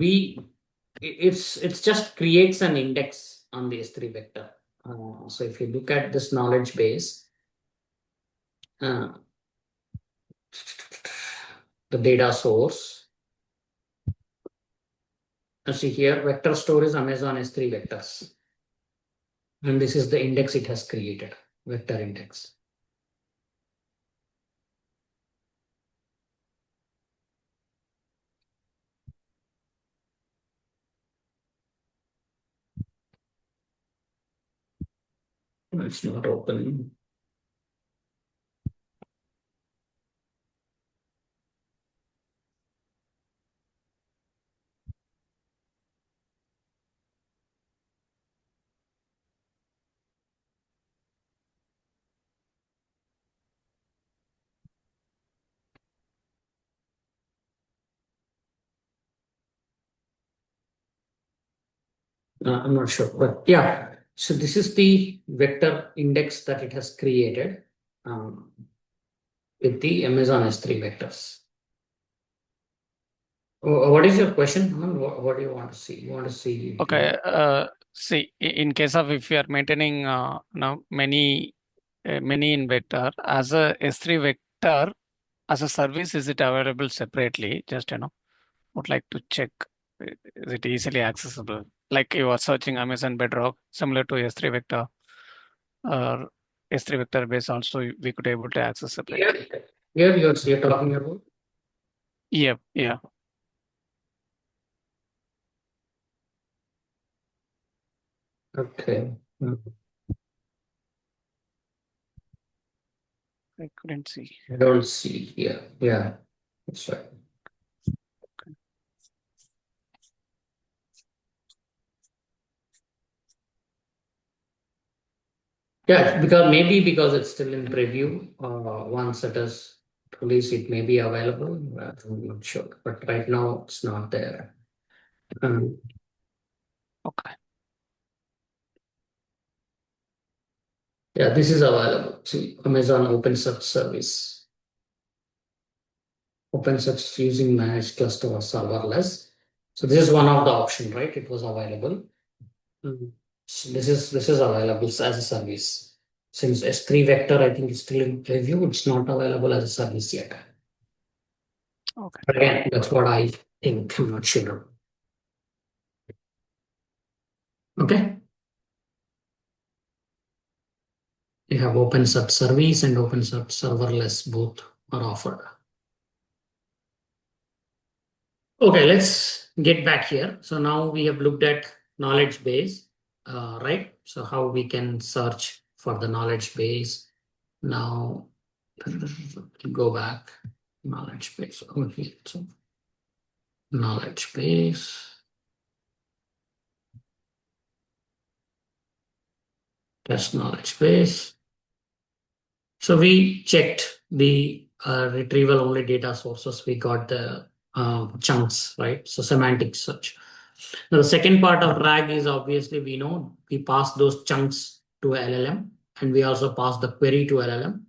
it's just creates an index on the S3 vector. So if you look at this knowledge base, the data source, you see here, vector store is Amazon S3 vectors. And this is the index it has created, vector index. It's not opening. I'm not sure, but yeah. So this is the vector index that it has created with the Amazon S3 vectors. What is your question, Aman? What do you want to see? You want to see? Okay. See, in case of if you are maintaining many in vector as a S3 vector as a service, is it available separately? Just would like to check. Is it easily accessible? Like you are searching Amazon Bedrock, similar to S3 vector or S3 vector base also we could able to access Yeah, separately. here you're talking about. Yep. Yeah. Okay. I couldn't see. I don't see here. Yeah, that's right. Yeah, because it's still in preview. Once it is released, it may be available. I'm not sure, but right now it's not there. Okay. Yeah, this is available. See, Amazon OpenSearch service. OpenSearch using managed cluster or serverless. So this is one of the option, right? It was available. So this is available as a service. Since S3 vector, I think it's still in preview. It's not available as a service yet. Okay. But again, that's what I think. I'm not sure. Okay. You have OpenSearch service and OpenSearch serverless, both are offered. Okay, let's get back here. So now we have looked at knowledge base, right? So how we can search for the knowledge base. Now go back, knowledge base over here. So knowledge base, test knowledge base. So we checked the retrieval only data sources. We got the chunks, right? So semantic search. Now, the second part of RAG is obviously we know we pass those chunks to LLM and we also pass the query to LLM.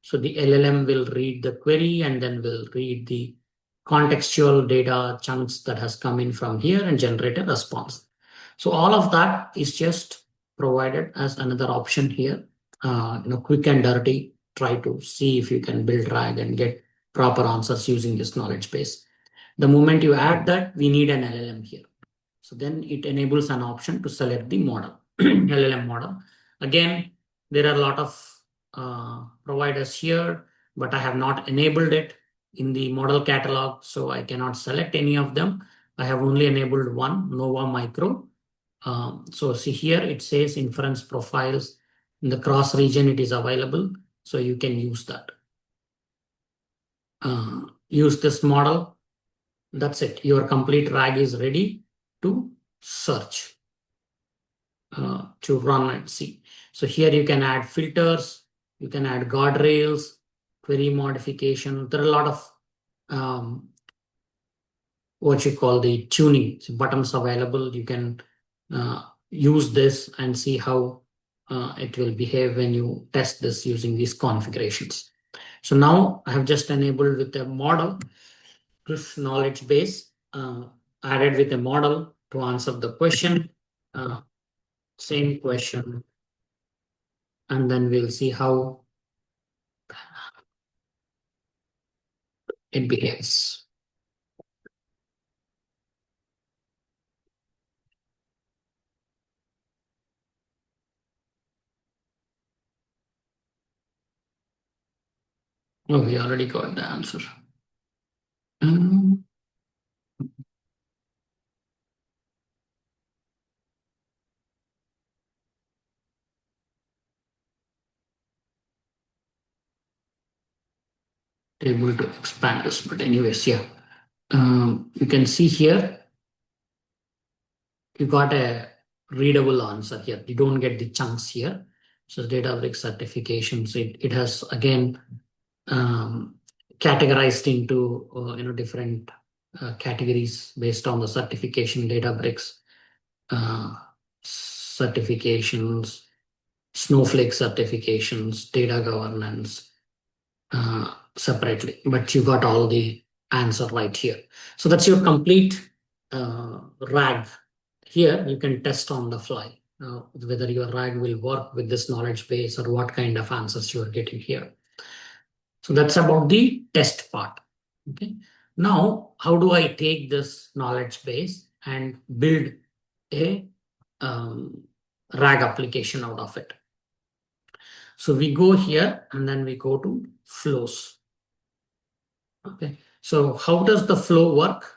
So the LLM will read the query and then will read the contextual data chunks that has come in from here and generate a response. So all of that is just provided as another option here. Quick and dirty, try to see if you can build RAG and get proper answers using this knowledge base. The moment you add that, we need an LLM here. So then it enables an option to select the model, LLM model. Again, there are a lot of providers here, but I have not enabled it in the model catalog, so I cannot select any of them. I have only enabled one, Nova Micro. So see here, it says inference profiles. In the cross region, it is available, so you can use that. Use this model. That's it. Your complete RAG is ready to search, to run and see. So here you can add filters, you can add guardrails, query modification. There are a lot of what you call the tuning buttons available. You can use this and see how it will behave when you test this using these configurations. So now I have just enabled with a model, this knowledge base, added with a model to answer the question, same question, and then we'll see how it behaves. Oh, we already got the answer. Able to expand this, but anyways, yeah. You can see here, you got a readable answer here. You don't get the chunks here. So Databricks certifications, it has again categorized into different categories based on the certification Databricks certifications, Snowflake certifications, data governance separately, but you got all the answer right here. So that's your complete RAG. Here you can test on the fly whether your RAG will work with this knowledge base or what kind of answers you are getting here. So that's about the test part. Okay. Now, how do I take this knowledge base and build a RAG application out of it? So we go here and then we go to flows. Okay. So how does the flow work?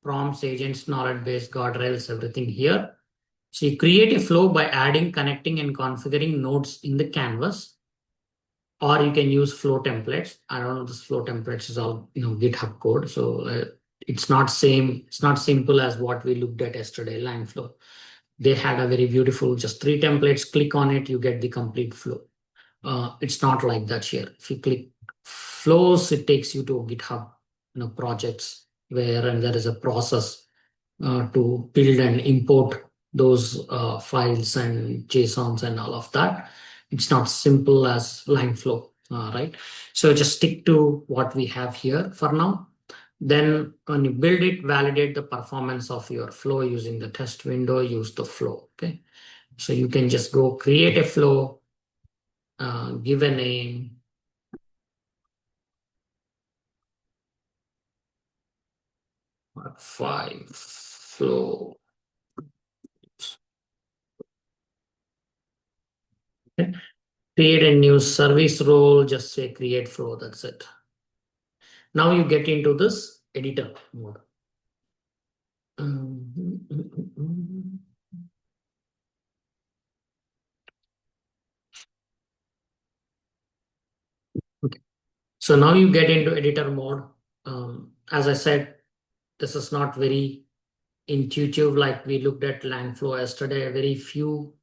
Prompts, agents, knowledge base, guardrails, everything here. So you create a flow by adding, connecting, and configuring nodes in the canvas, or you can use flow templates. I don't know, this flow templates is all GitHub code, so it's not same. It's not simple as what we looked at yesterday, line flow. They had a very beautiful, just 3 templates. Click on it, you get the complete flow. It's not like that here. If you click flows, it takes you to GitHub projects where and there is a process to build and import those files and JSONs and all of that. It's not simple as line flow, right? So just stick to what we have here for now. Then when you build it, validate the performance of your flow using the test window, use the flow, okay? So you can just go create a flow, give a name, five flow. Okay. Create a new service role, just say create flow, that's it. Now you get into this editor mode. Okay. So now you get into editor mode. As I said, this is not very intuitive like we looked at line flow yesterday. Very few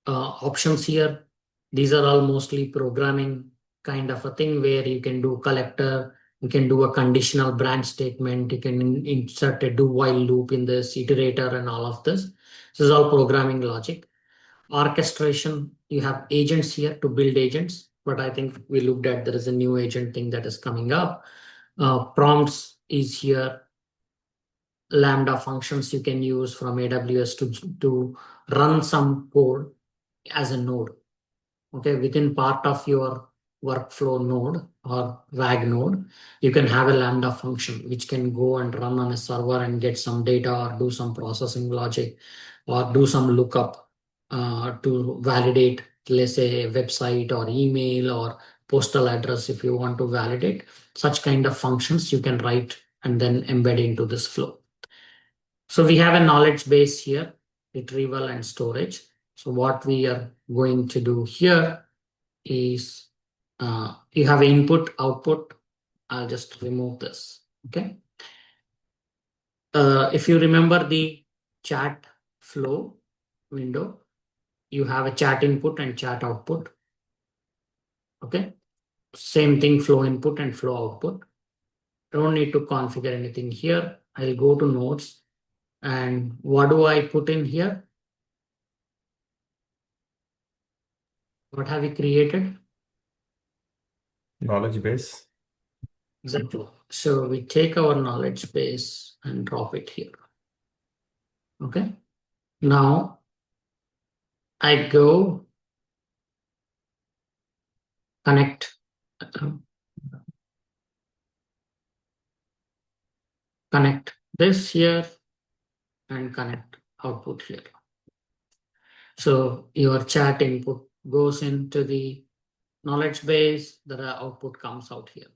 options here. These are all mostly programming kind of a thing where you can do collector, you can do a conditional branch statement, you can insert a do while loop in this iterator and all of this. This is all programming logic. Orchestration, you have agents here to build agents, but I think we looked at there is a new agent thing that is coming up. Prompts is here. Lambda functions you can use from AWS to run some code as a node. Okay, within part of your workflow node or RAG node, you can have a Lambda function which can go and run on a server and get some data or do some processing logic or do some lookup to validate, let's say, a website or email or postal address. If you want to validate such kind of functions, you can write and then embed into this flow. So we have a knowledge base here, retrieval and storage. So what we are going to do here is you have input, output. I'll just remove this. Okay. If you remember the chat flow window, you have a chat input and chat output. Okay. Same thing, flow input and flow output. I don't need to configure anything here. I'll go to nodes. And what do I put in here? What have we created? Knowledge base. Exactly. So we take our knowledge base and drop it here. Okay. Now I go connect. Connect this here and connect output here. So your chat input goes into the knowledge base, the output comes out here.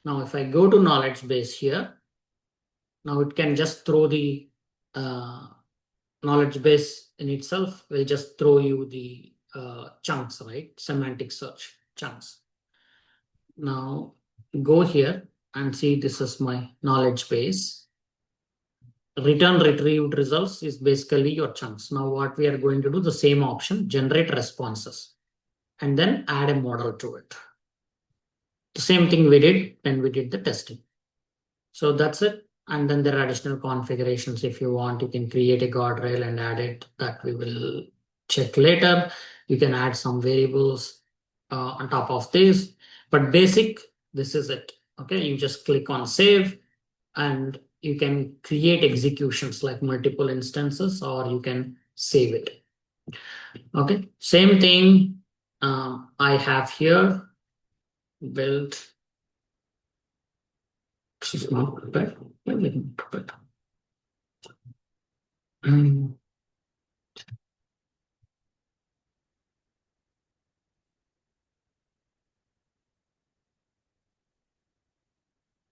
Now, if I go to knowledge base here, now it can just throw the knowledge base in itself, will just throw you the chunks, right? Semantic search chunks. Now go here and see this is my knowledge base. Return retrieved results is basically your chunks. Now what we are going to do, the same option, generate responses, and then add a model to it. The same thing we did when we did the testing. So that's it. And then there are additional configurations. If you want, you can create a guardrail and add it. That we will check later. You can add some variables on top of this, but basic, this is it. Okay, you just click on save, and you can create executions like multiple instances, or you can save it. Okay, same thing I have here built. This is not prepared.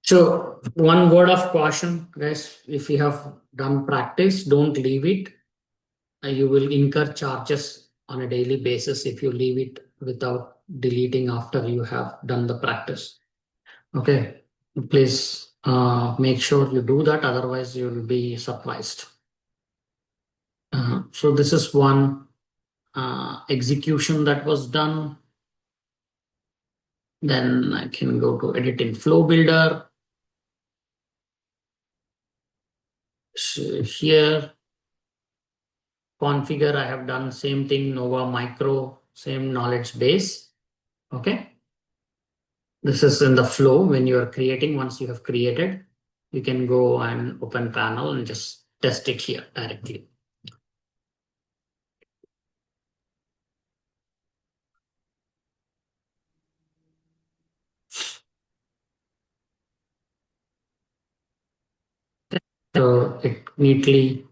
So one word of caution, guys, if you have done practice, don't leave it. You will incur charges on a daily basis if you leave it without deleting after you have done the practice. Okay, please make sure you do that, otherwise you will be surprised. So this is one execution that was done. Then I can go to edit in Flow Builder. So here, configure, I have done same thing, Nova Micro, same knowledge base. Okay. This is in the flow when you are creating. Once you have created, you can go and open panel and just test it here directly. So it neatly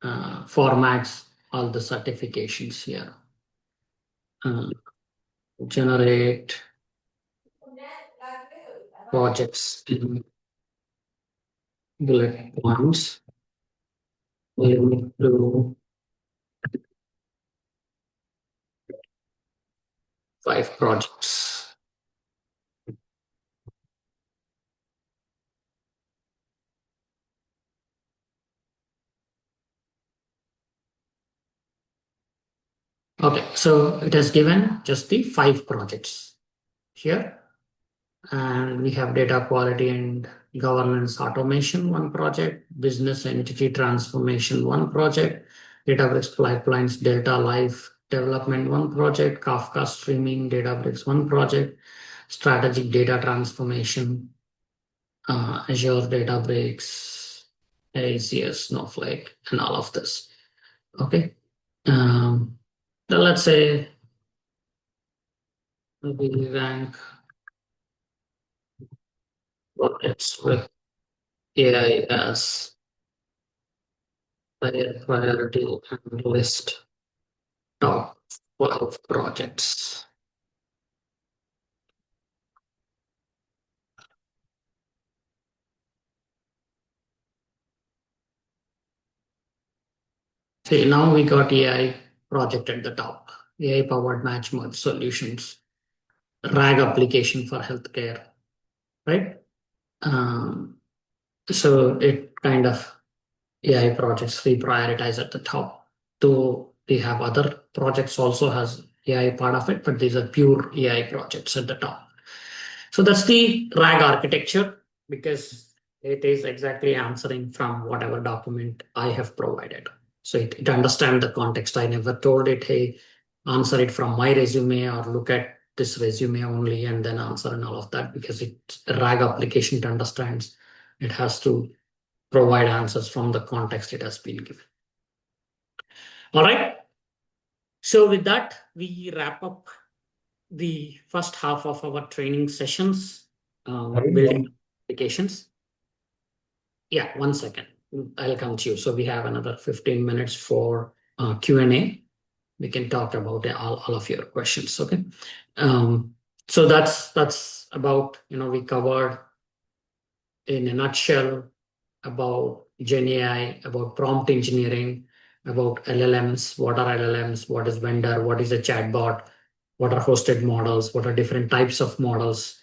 formats all the certifications here. Generate projects in bullet points. Limit to 5 projects. Okay, so it has given just the 5 projects here. And we have data quality and governance automation, 1 project, business entity transformation, 1 project, Databricks pipelines, data life development, 1 project, Kafka streaming, Databricks, 1 project, strategic data transformation, Azure Databricks, ACS, Snowflake, and all of this. Okay. Then let's say we rank projects with AI as priority and list top 12 projects. See, now we got AI project at the top. AI powered match merge solutions, RAG application for healthcare, right? So it kind of AI projects we prioritize at the top. Though we have other projects also has AI part of it, but these are pure AI projects at the top. So that's the RAG architecture, because it is exactly answering from whatever document I have provided. So it understands the context. I never told it, hey, answer it from my resume or look at this resume only and then answer and all of that, because it's a RAG application. It understands it has to provide answers from the context it has been given. All right. So with that, we wrap up the first half of our training sessions, building applications. Yeah, 1 second. I'll come to you. So we have another 15 minutes for Q&A. We can talk about all of your questions. Okay. So that's about, we covered in a nutshell about GenAI, about prompt engineering, about LLMs, what are LLMs, what is vendor, what is a chatbot, what are hosted models, what are different types of models,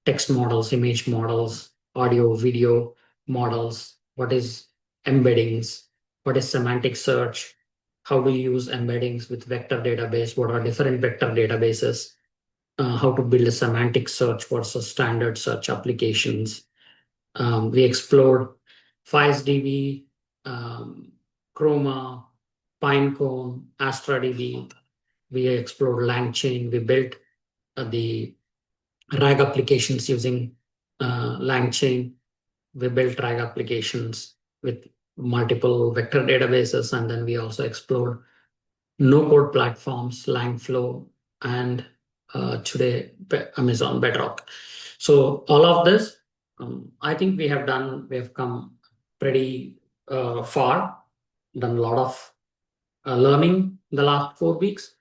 text models, image models, audio, video models, what is embeddings, what is semantic search, how do you use embeddings with vector database, what are different vector databases, how to build a semantic search versus standard search applications. We explored FileDB, Chroma, Pinecone, AstraDB. We explored LangChain. We built the RAG applications using LangChain. We built RAG applications with multiple vector databases, and then we also explored no-code platforms, Langflow, and today Amazon Bedrock. So all of this, I think we have come pretty far, done a lot of learning the last 4 weeks,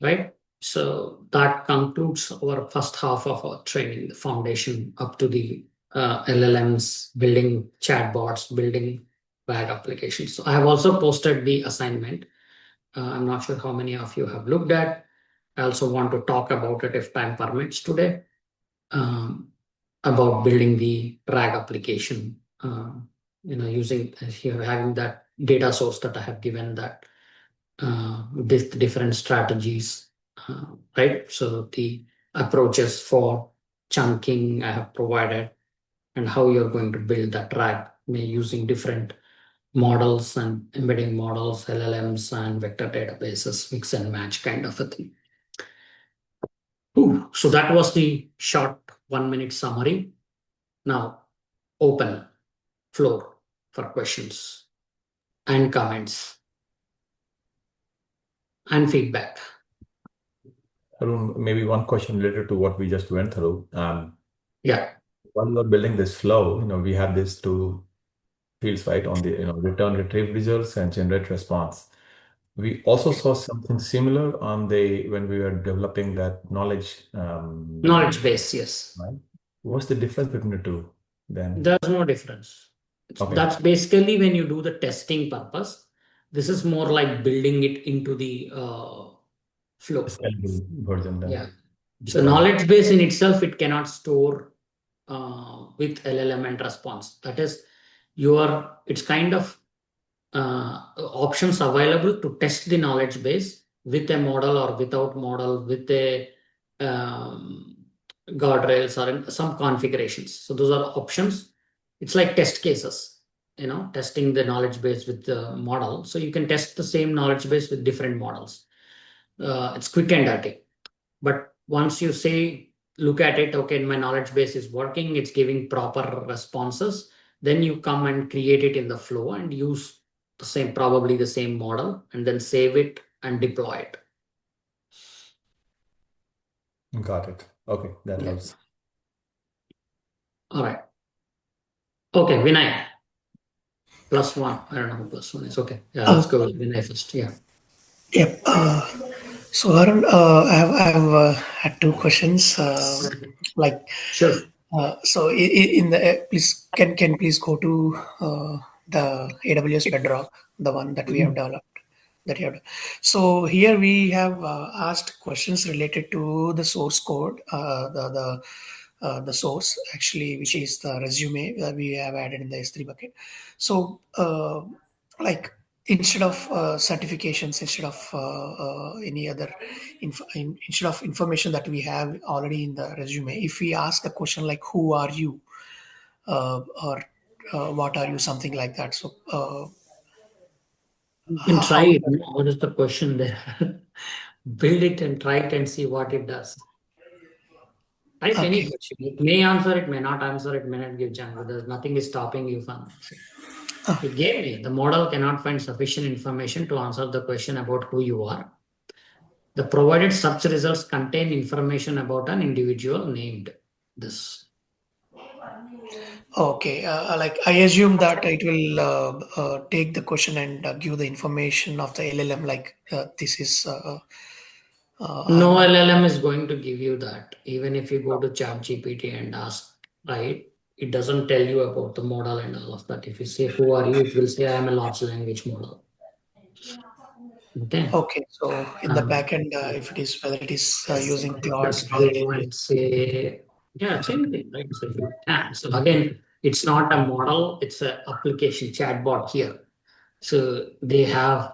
right? So that concludes our first half of our training, the foundation up to the LLMs, building chatbots, building RAG applications. So I have also posted the assignment. I'm not sure how many of you have looked at. I also want to talk about it if time permits today, about building the RAG application, using here, having that data source that I have given, that with different strategies, right? So the approaches for chunking I have provided, and how you're going to build that RAG using different models and embedding models, LLMs, and vector databases, mix and match kind of a thing. Ooh, so that was the short 1-minute summary. Now, open floor for questions and comments and feedback. Arun, maybe one question related to what we just went through. Yeah. While we are building this flow, we have these two fields, right? On the return retrieve results and generate response. We also saw something similar on when we were developing that knowledge. Knowledge base, yes. Right? What's the difference between the two then? There's no difference. Okay. That's basically when you do the testing purpose. This is more like building it into the flow. Scalable version then. Yeah. So knowledge base in itself, it cannot store with LLM and response. That is, it's kind of options available to test the knowledge base with a model or without model, with a guardrails or in some configurations. So those are options. It's like test cases, testing the knowledge base with the model. So you can test the same knowledge base with different models. It's quick and dirty. But once you look at it, okay, my knowledge base is working, it's giving proper responses, then you come and create it in the flow and use probably the same model, and then save it and deploy it. Got it. Okay, that Yeah. helps. All right. Okay, Vinay. +1. I don't know who +1 is. Okay. Yeah, let's go with Vinay first. Yeah. Yep. So Arun, I have had two questions. Sure. So in the please can please go to the AWS Bedrock, the one that we have developed. So here we have asked questions related to the source code, the source actually, which is the resume that we have added in the S3 bucket. So like instead of certifications, instead of any other instead of information that we have already in the resume, if we ask a question like who are you, or what are you, something like that. So You can try it. What is the question there? Build it and try it and see what it does. Type any Okay. question. It may answer, it may not answer, it may not give junk. There's nothing is stopping you from. It gave me. The model cannot find sufficient information to answer the question about who you are. The provided search results contain information about an individual named this. Okay, like I assume that it will take the question and give the information of the LLM, like this is. No LLM is going to give you that. Even if you go to ChatGPT and ask, right, it doesn't tell you about the model and all of that. If you say, who are you? It will say, I am a large language model. Okay. Okay, so in the backend, if it is whether it is using Claude, Just go and say, yeah, same thing, right? So you can. So again, it's not a model, it's an application chatbot here. So they have,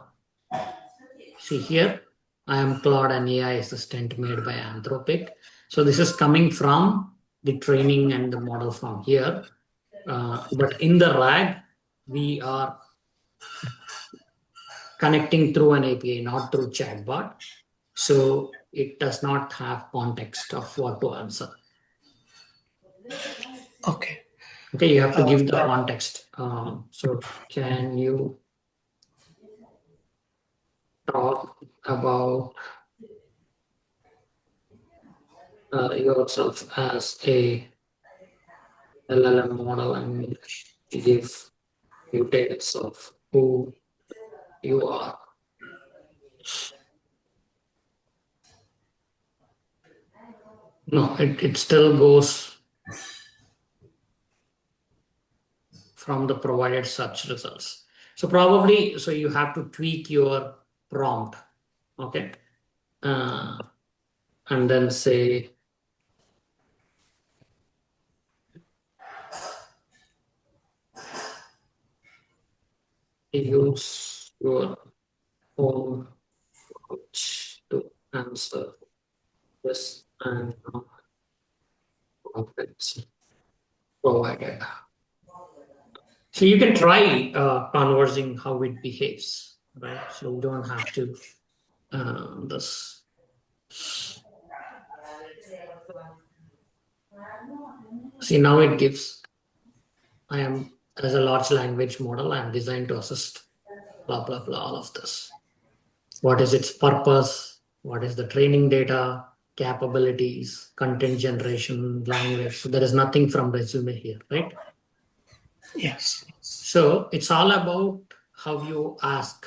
see here, I am Claude, an AI assistant made by Anthropic. So this is coming from the training and the model from here. But in the RAG, we are connecting through an API, not through chatbot. So it does not have context of what to answer. Okay. Okay, you have to give the context. So can you talk about yourself as a LLM model and give details of who you are? No, it still goes from the provided search results. So probably, so you have to tweak your prompt, okay? And then say, use your own approach to answer this and context provided. So you can try conversing how it behaves, right? So you don't have to this. See, now it gives, I am as a large language model, I am designed to assist blah, blah, blah, all of this. What is its purpose? What is the training data, capabilities, content generation, language? So there is nothing from resume here, right? Yes. So it's all about how you ask,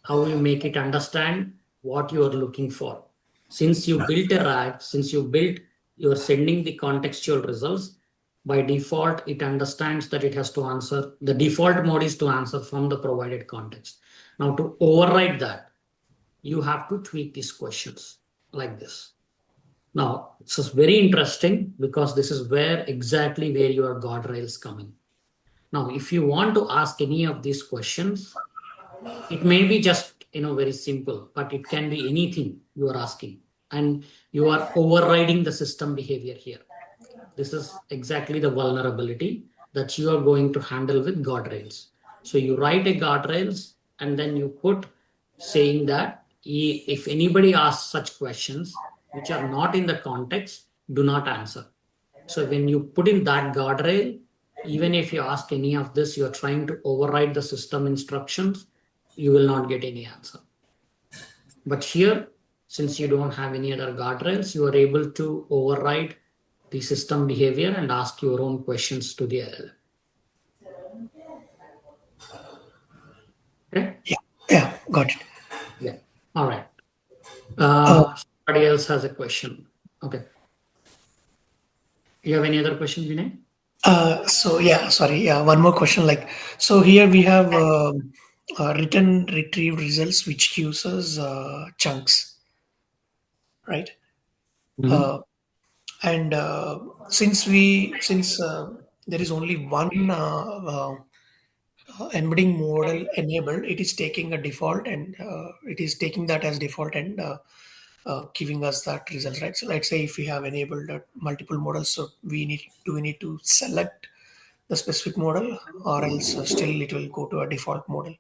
how you make it understand what you are looking for. Since you built a RAG, you're sending the contextual results, by default, it understands that it has to answer, the default mode is to answer from the provided context. Now to override that, you have to tweak these questions like this. Now, this is very interesting because this is exactly where your guardrails come in. Now, if you want to ask any of these questions, it may be just very simple, but it can be anything you are asking, and you are overriding the system behavior here. This is exactly the vulnerability that you are going to handle with guardrails. So you write a guardrails and then you put saying that if anybody asks such questions which are not in the context, do not answer. So when you put in that guardrail, even if you ask any of this, you're trying to override the system instructions, you will not get any answer. But here, since you don't have any other guardrails, you are able to override the system behavior and ask your own questions to the LLM. Okay? Yeah, got it. Yeah. All right. Somebody else has a question. Okay. You have any other question, Vinay? One more question. So here we have written retrieved results, which gives us chunks, right? Mhm. And since there is only one embedding model enabled, it is taking a default and it is taking that as default and giving us that result, right? So let's say if we have enabled multiple models, so do we need to select the specific model, or else still it will go to a default model?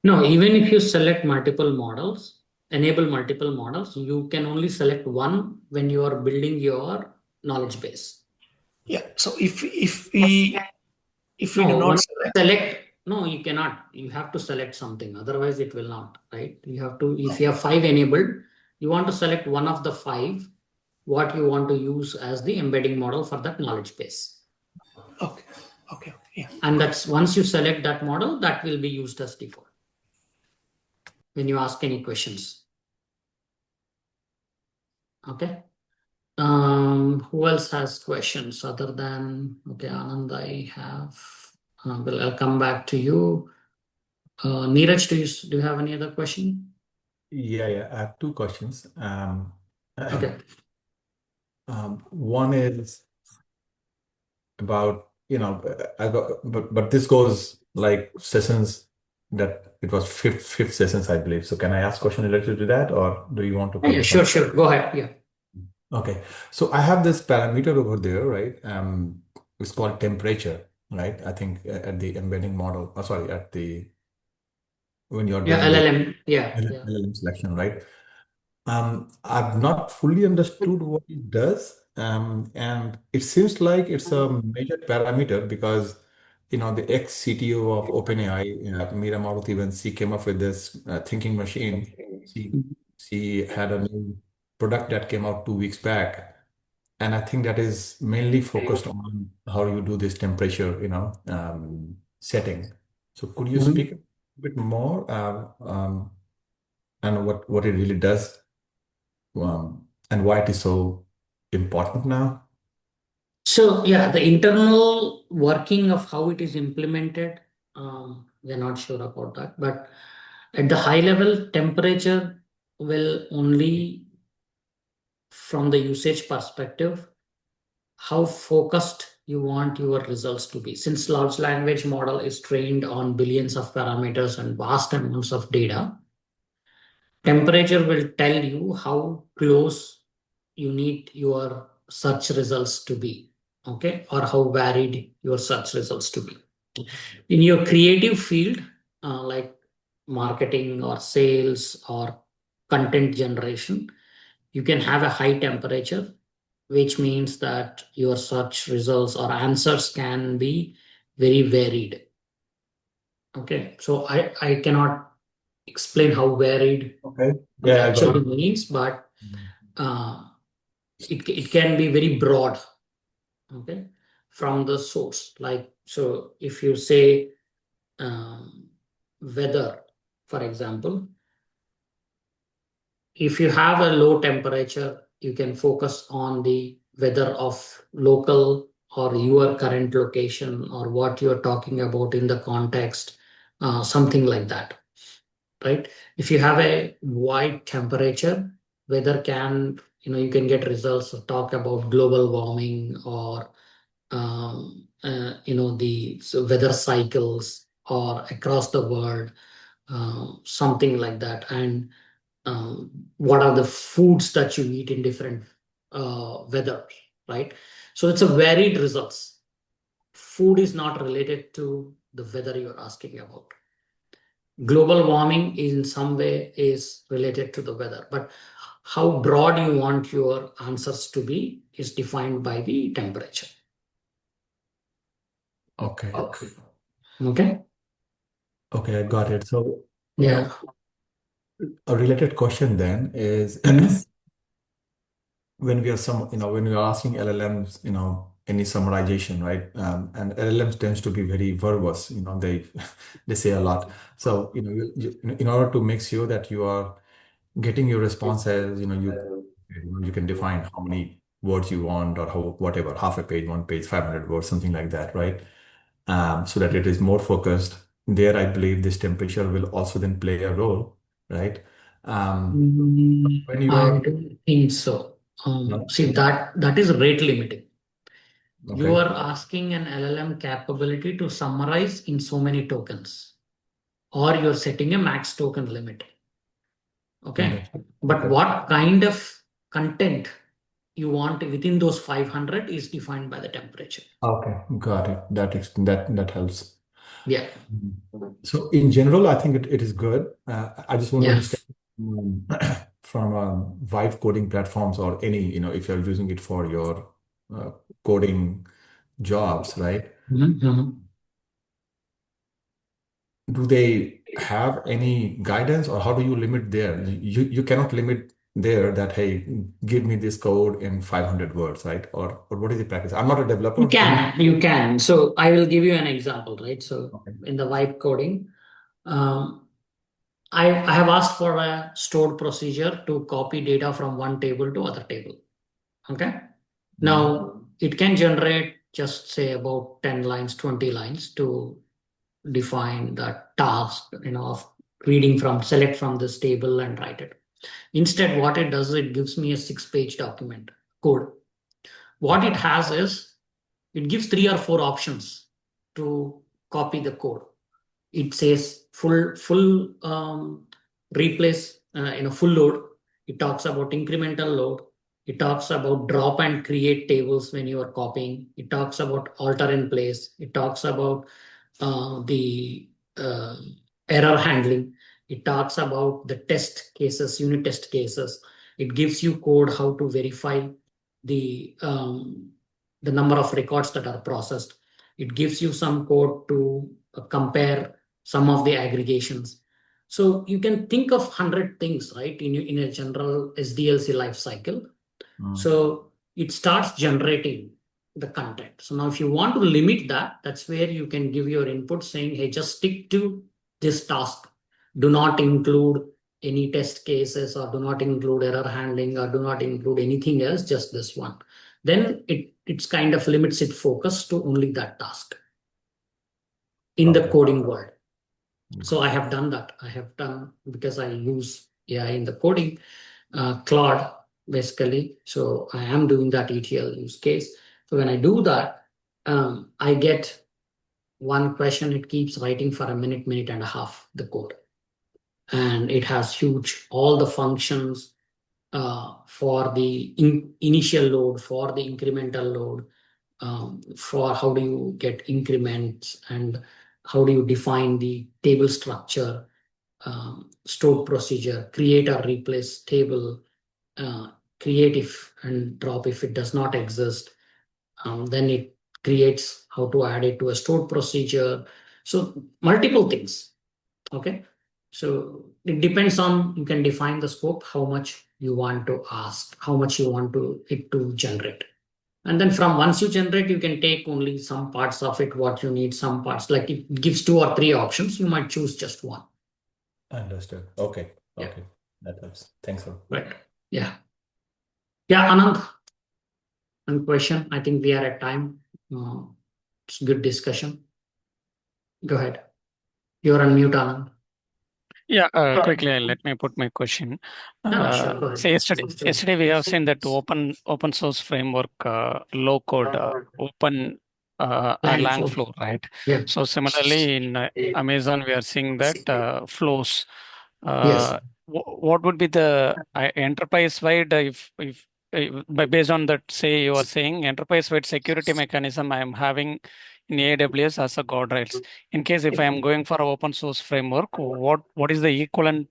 No, even if you select multiple models, enable multiple models, you can only select one when you are building your knowledge base. Yeah. So if we do No, not once select, no, you cannot. You have to select something, otherwise it will not, right? You have to, if you have 5 enabled, you want to select one of the 5, what you want to use as the embedding model for that knowledge base. okay, yeah. And that's once you select that model, that will be used as default when you ask any questions. Okay. Who else has questions other than, okay, Anand, I have, well, I'll come back to you. Neeraj, do you have any other question? Yeah, I have two questions. Okay. One is about, but this goes like sessions that it was fifth sessions, I believe. So can I ask question related to that, or do you want to Yeah, focus sure. Go ahead. Yeah. Okay. So I have this parameter over there, right? It's called temperature, right? I think at the embedding model, at the when you're Yeah, doing this LLM. Yeah. LLM selection, right? I've not fully understood what it does, and it seems like it's a major parameter because the ex-CTO of OpenAI, Mira Maruti, when she came up with this thinking machine, she she had a new product that came out 2 weeks back, and I think that is mainly focused on how you do this temperature, setting. So could you Mhm. speak a bit more and what it really does? And why it is so important now? So yeah, the internal working of how it is implemented, we're not sure about that. But at the high level, temperature will only, from the usage perspective, how focused you want your results to be. Since large language model is trained on billions of parameters and vast amounts of data, temperature will tell you how close you need your search results to be, okay, or how varied your search results to be. In your creative field, like marketing or sales or content generation, you can have a high temperature, which means that your search results or answers can be very varied. Okay, so I cannot explain how varied Okay. it Yeah, I got actually it. means, but uh, it can be very broad, okay, from the source. Like, so if you say weather, for example, if you have a low temperature, you can focus on the weather of local or your current location or what you're talking about in the context, something like that, right? If you have a wide temperature, weather can, you can get results of talk about global warming or the weather cycles or across the world, something like that. And what are the foods that you eat in different weather, right? So it's a varied results. Food is not related to the weather you're asking about. Global warming in some way is related to the weather, but how broad you want your answers to be is defined by the temperature. Okay. Okay. Okay, I got it. So, Yeah. a related question then is when we are when we are asking LLMs, any summarization, right? And LLMs tends to be very verbose, they they say a lot. So, in order to make sure that you are getting your responses, you can define how many words you want or how whatever, half a page, 1 page, 500 words, something like that, right? So that it is more focused. There, I believe this temperature will also then play a role, right? When you I are, don't think so. no, See, that is rate limiting. You okay, are asking an LLM capability to summarize in so many tokens, or you're setting a max token limit. Okay. understood. But Okay. what kind of content you want within those 500 is defined by the temperature. Okay, got it. That helps. Yeah. So in general, I think it is good. I just want to Yeah. understand from Vive coding platforms or any, if you're using it for your coding jobs, right? Mhm. Do they have any guidance or how do you limit there? You cannot limit there that, hey, give me this code in 500 words, right? Or what is the practice? I'm not a You developer. can, you can. So I will give you an example, right? So Okay. in the vibe coding, um, I have asked for a stored procedure to copy data from one table to other table. Okay. Mhm. Now it can generate just say about 10 lines, 20 lines to define the task, of reading from, select from this table and write it. Instead, what it does, it gives me a 6-page document code. What it has is it gives 3 or 4 options to copy the code. It says full replace, full load. It talks about incremental load. It talks about drop and create tables when you are copying. It talks about alter in place. It talks about the error handling. It talks about the test cases, unit test cases. It gives you code how to verify the number of records that are processed. It gives you some code to compare some of the aggregations. So you can think of 100 things, right, in a general SDLC life cycle. So it starts generating the content. So now if you want to limit that, that's where you can give your input saying, hey, just stick to this task. Do not include any test cases, or do not include error handling, or do not include anything else, just this one. Then it's kind of limits its focus to only that task in the coding world. So I have done that. I have done, because I use AI in the coding, Claude basically. So I am doing that ETL use case. So when I do that, I get one question. It keeps writing for a minute and a half, the code. And it has all the functions for the initial load, for the incremental load, for how do you get increments, and how do you define the table structure, stored procedure, create or replace table, create if and drop if it does not exist. Then it creates how to add it to a stored procedure. So multiple things. Okay. So it depends on, you can define the scope, how much you want to ask, how much you want it to generate. And then from once you generate, you can take only some parts of it, what you need, some parts, like it gives 2 or 3 options. You might choose just one. Understood. Okay. Yeah. Okay. That helps. Thanks, sir. Right. Yeah. Yeah, Anand. One question. I think we are at time. It's good discussion. Go ahead. You're on mute, Anand. Yeah, quickly, let me put my question. No, sure. Go ahead. So yesterday we have seen that open source framework, low code, open Langflow, right? Yeah. So similarly in Amazon, we are seeing that flows. Yes. What would be the enterprise-wide, based on that, say you are saying enterprise-wide security mechanism I am having in AWS as a guardrails. In case if I am going for an open source framework, what is the equivalent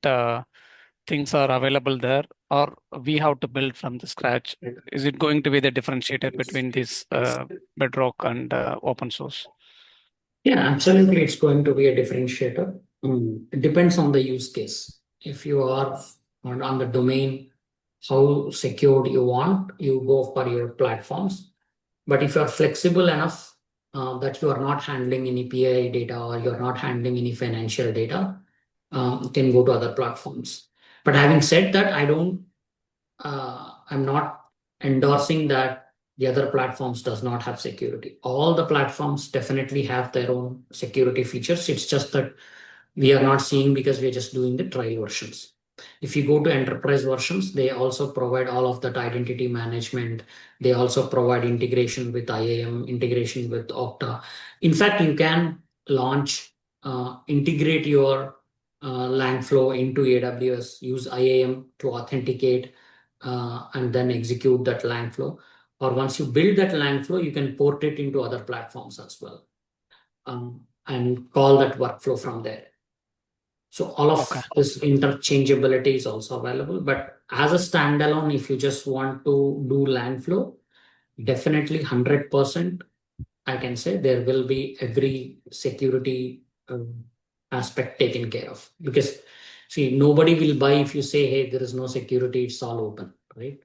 things are available there, or we have to build from the scratch? Is it going to be the differentiator between this Bedrock and open source? Yeah, absolutely. It's going to be a differentiator. It depends on the use case. If you are on the domain, how secured you want, you go for your platforms. But if you're flexible enough that you are not handling any PI data, or you're not handling any financial data, you can go to other platforms. But having said that, I'm not endorsing that the other platforms does not have security. All the platforms definitely have their own security features. It's just that we are not seeing, because we're just doing the trial versions. If you go to enterprise versions, they also provide all of that identity management. They also provide integration with IAM, integration with Okta. In fact, you can integrate your Langflow into AWS, use IAM to authenticate, and then execute that Langflow. Or once you build that Langflow, you can port it into other platforms as well, and call that workflow from there. So all of this interchangeability is also available. But as a standalone, if you just want to do Langflow, definitely 100%, I can say there will be every security aspect taken care of. Because see, nobody will buy if you say, hey, there is no security, it's all open, right?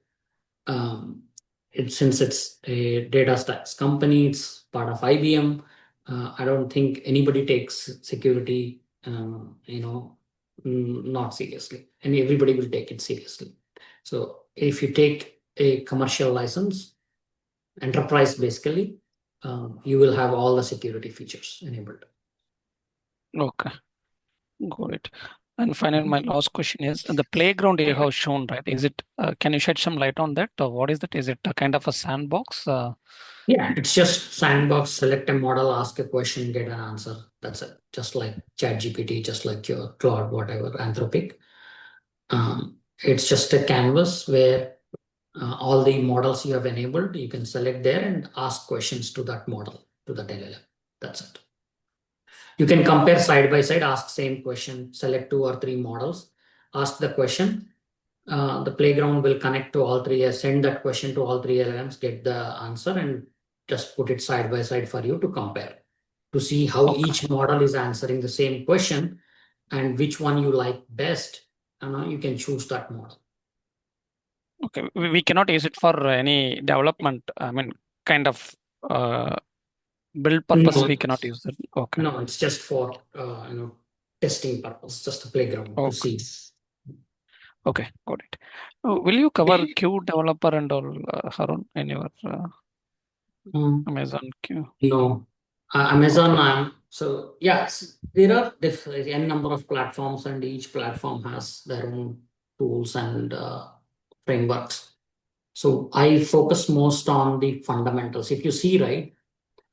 Since it's a data stacks company, it's part of IBM. I don't think anybody takes security, not seriously, and everybody will take it seriously. So if you take a commercial license, enterprise basically, you will have all the security features enabled. Okay, got it. And finally, my last question is the playground you have shown, right? Is it? Can you shed some light on that? Or what is that? Is it a kind of a sandbox? Yeah, it's just sandbox, select a model, ask a question, get an answer. That's it. Just like ChatGPT, just like your Claude, whatever, Anthropic. It's just a canvas where all the models you have enabled, you can select there and ask questions to that model, to that LLM. That's it. You can compare side by side, ask same question, select 2 or 3 models, ask the question. The playground will connect to all 3, send that question to all 3 LLMs, get the answer, and just put it side by side for you to compare, to see how each model is answering the same question and which one you like best. You can choose that model. Okay, we cannot use it for any development. I mean, kind of build purpose. We cannot use it. Okay. No, it's just for testing purpose, just a playground to see. Okay, got it. Will you cover Q developer and all, Harun, in your Amazon Q? No, Amazon. So yes, there are n number of platforms, and each platform has their own tools and frameworks. So I focus most on the fundamentals. If you see, right,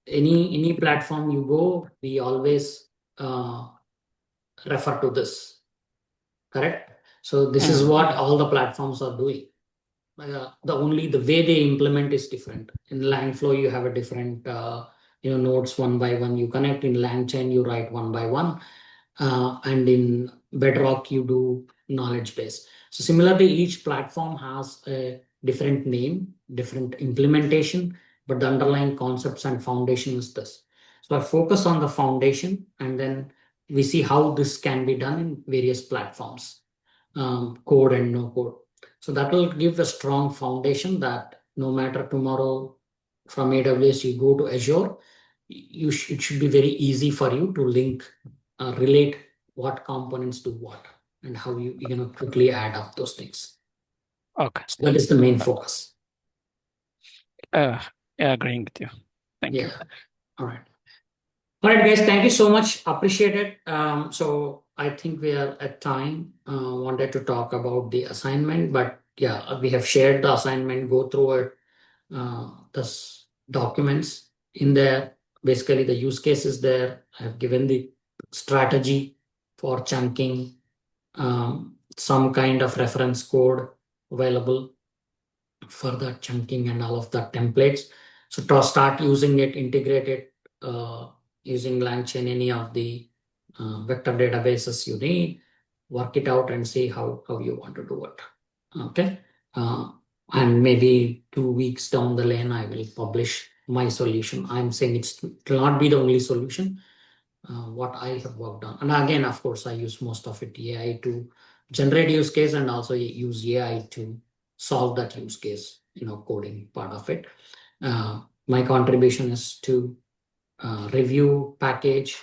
any platform you go, we always refer to this, correct? So this is what all the platforms are doing. The way they implement is different. In Langflow, you have a different nodes one by one you connect. In LangChain, you write one by one, and in Bedrock, you do knowledge base. So similarly, each platform has a different name, different implementation, but the underlying concepts and foundation is this. So I focus on the foundation, and then we see how this can be done in various platforms, code and no code. So that will give a strong foundation that no matter tomorrow from AWS you go to Azure, it should be very easy for you to link, relate what components do what, and how you quickly add up those things. Okay. So that is the main focus. Agreeing with you. Thank you. All right. All right, guys. Thank you so much. Appreciate it. So I think we are at time. Wanted to talk about the assignment, but yeah, we have shared the assignment. Go through it. The documents in there. Basically, the use case is there. I have given the strategy for chunking, some kind of reference code available for the chunking and all of the templates. So to start using it, integrate it using LangChain, any of the vector databases you need, work it out and see how you want to do it. Okay. And maybe 2 weeks down the lane, I will publish my solution. I'm saying it will not be the only solution, what I have worked on. And again, of course, I use most of it AI to generate use case, and also use AI to solve that use case, coding part of it. My contribution is to review, package,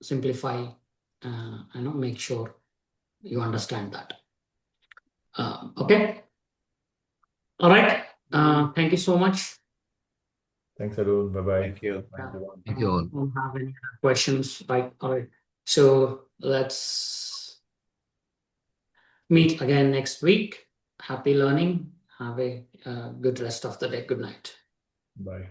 simplify, make sure you understand that. Okay. All right. Thank you so much. Thanks, Arun. Bye-bye. Thank you. Thank you all. Don't have any questions, right? All right. So let's meet again next week. Happy learning. Have a good rest of the day. Good night. Bye.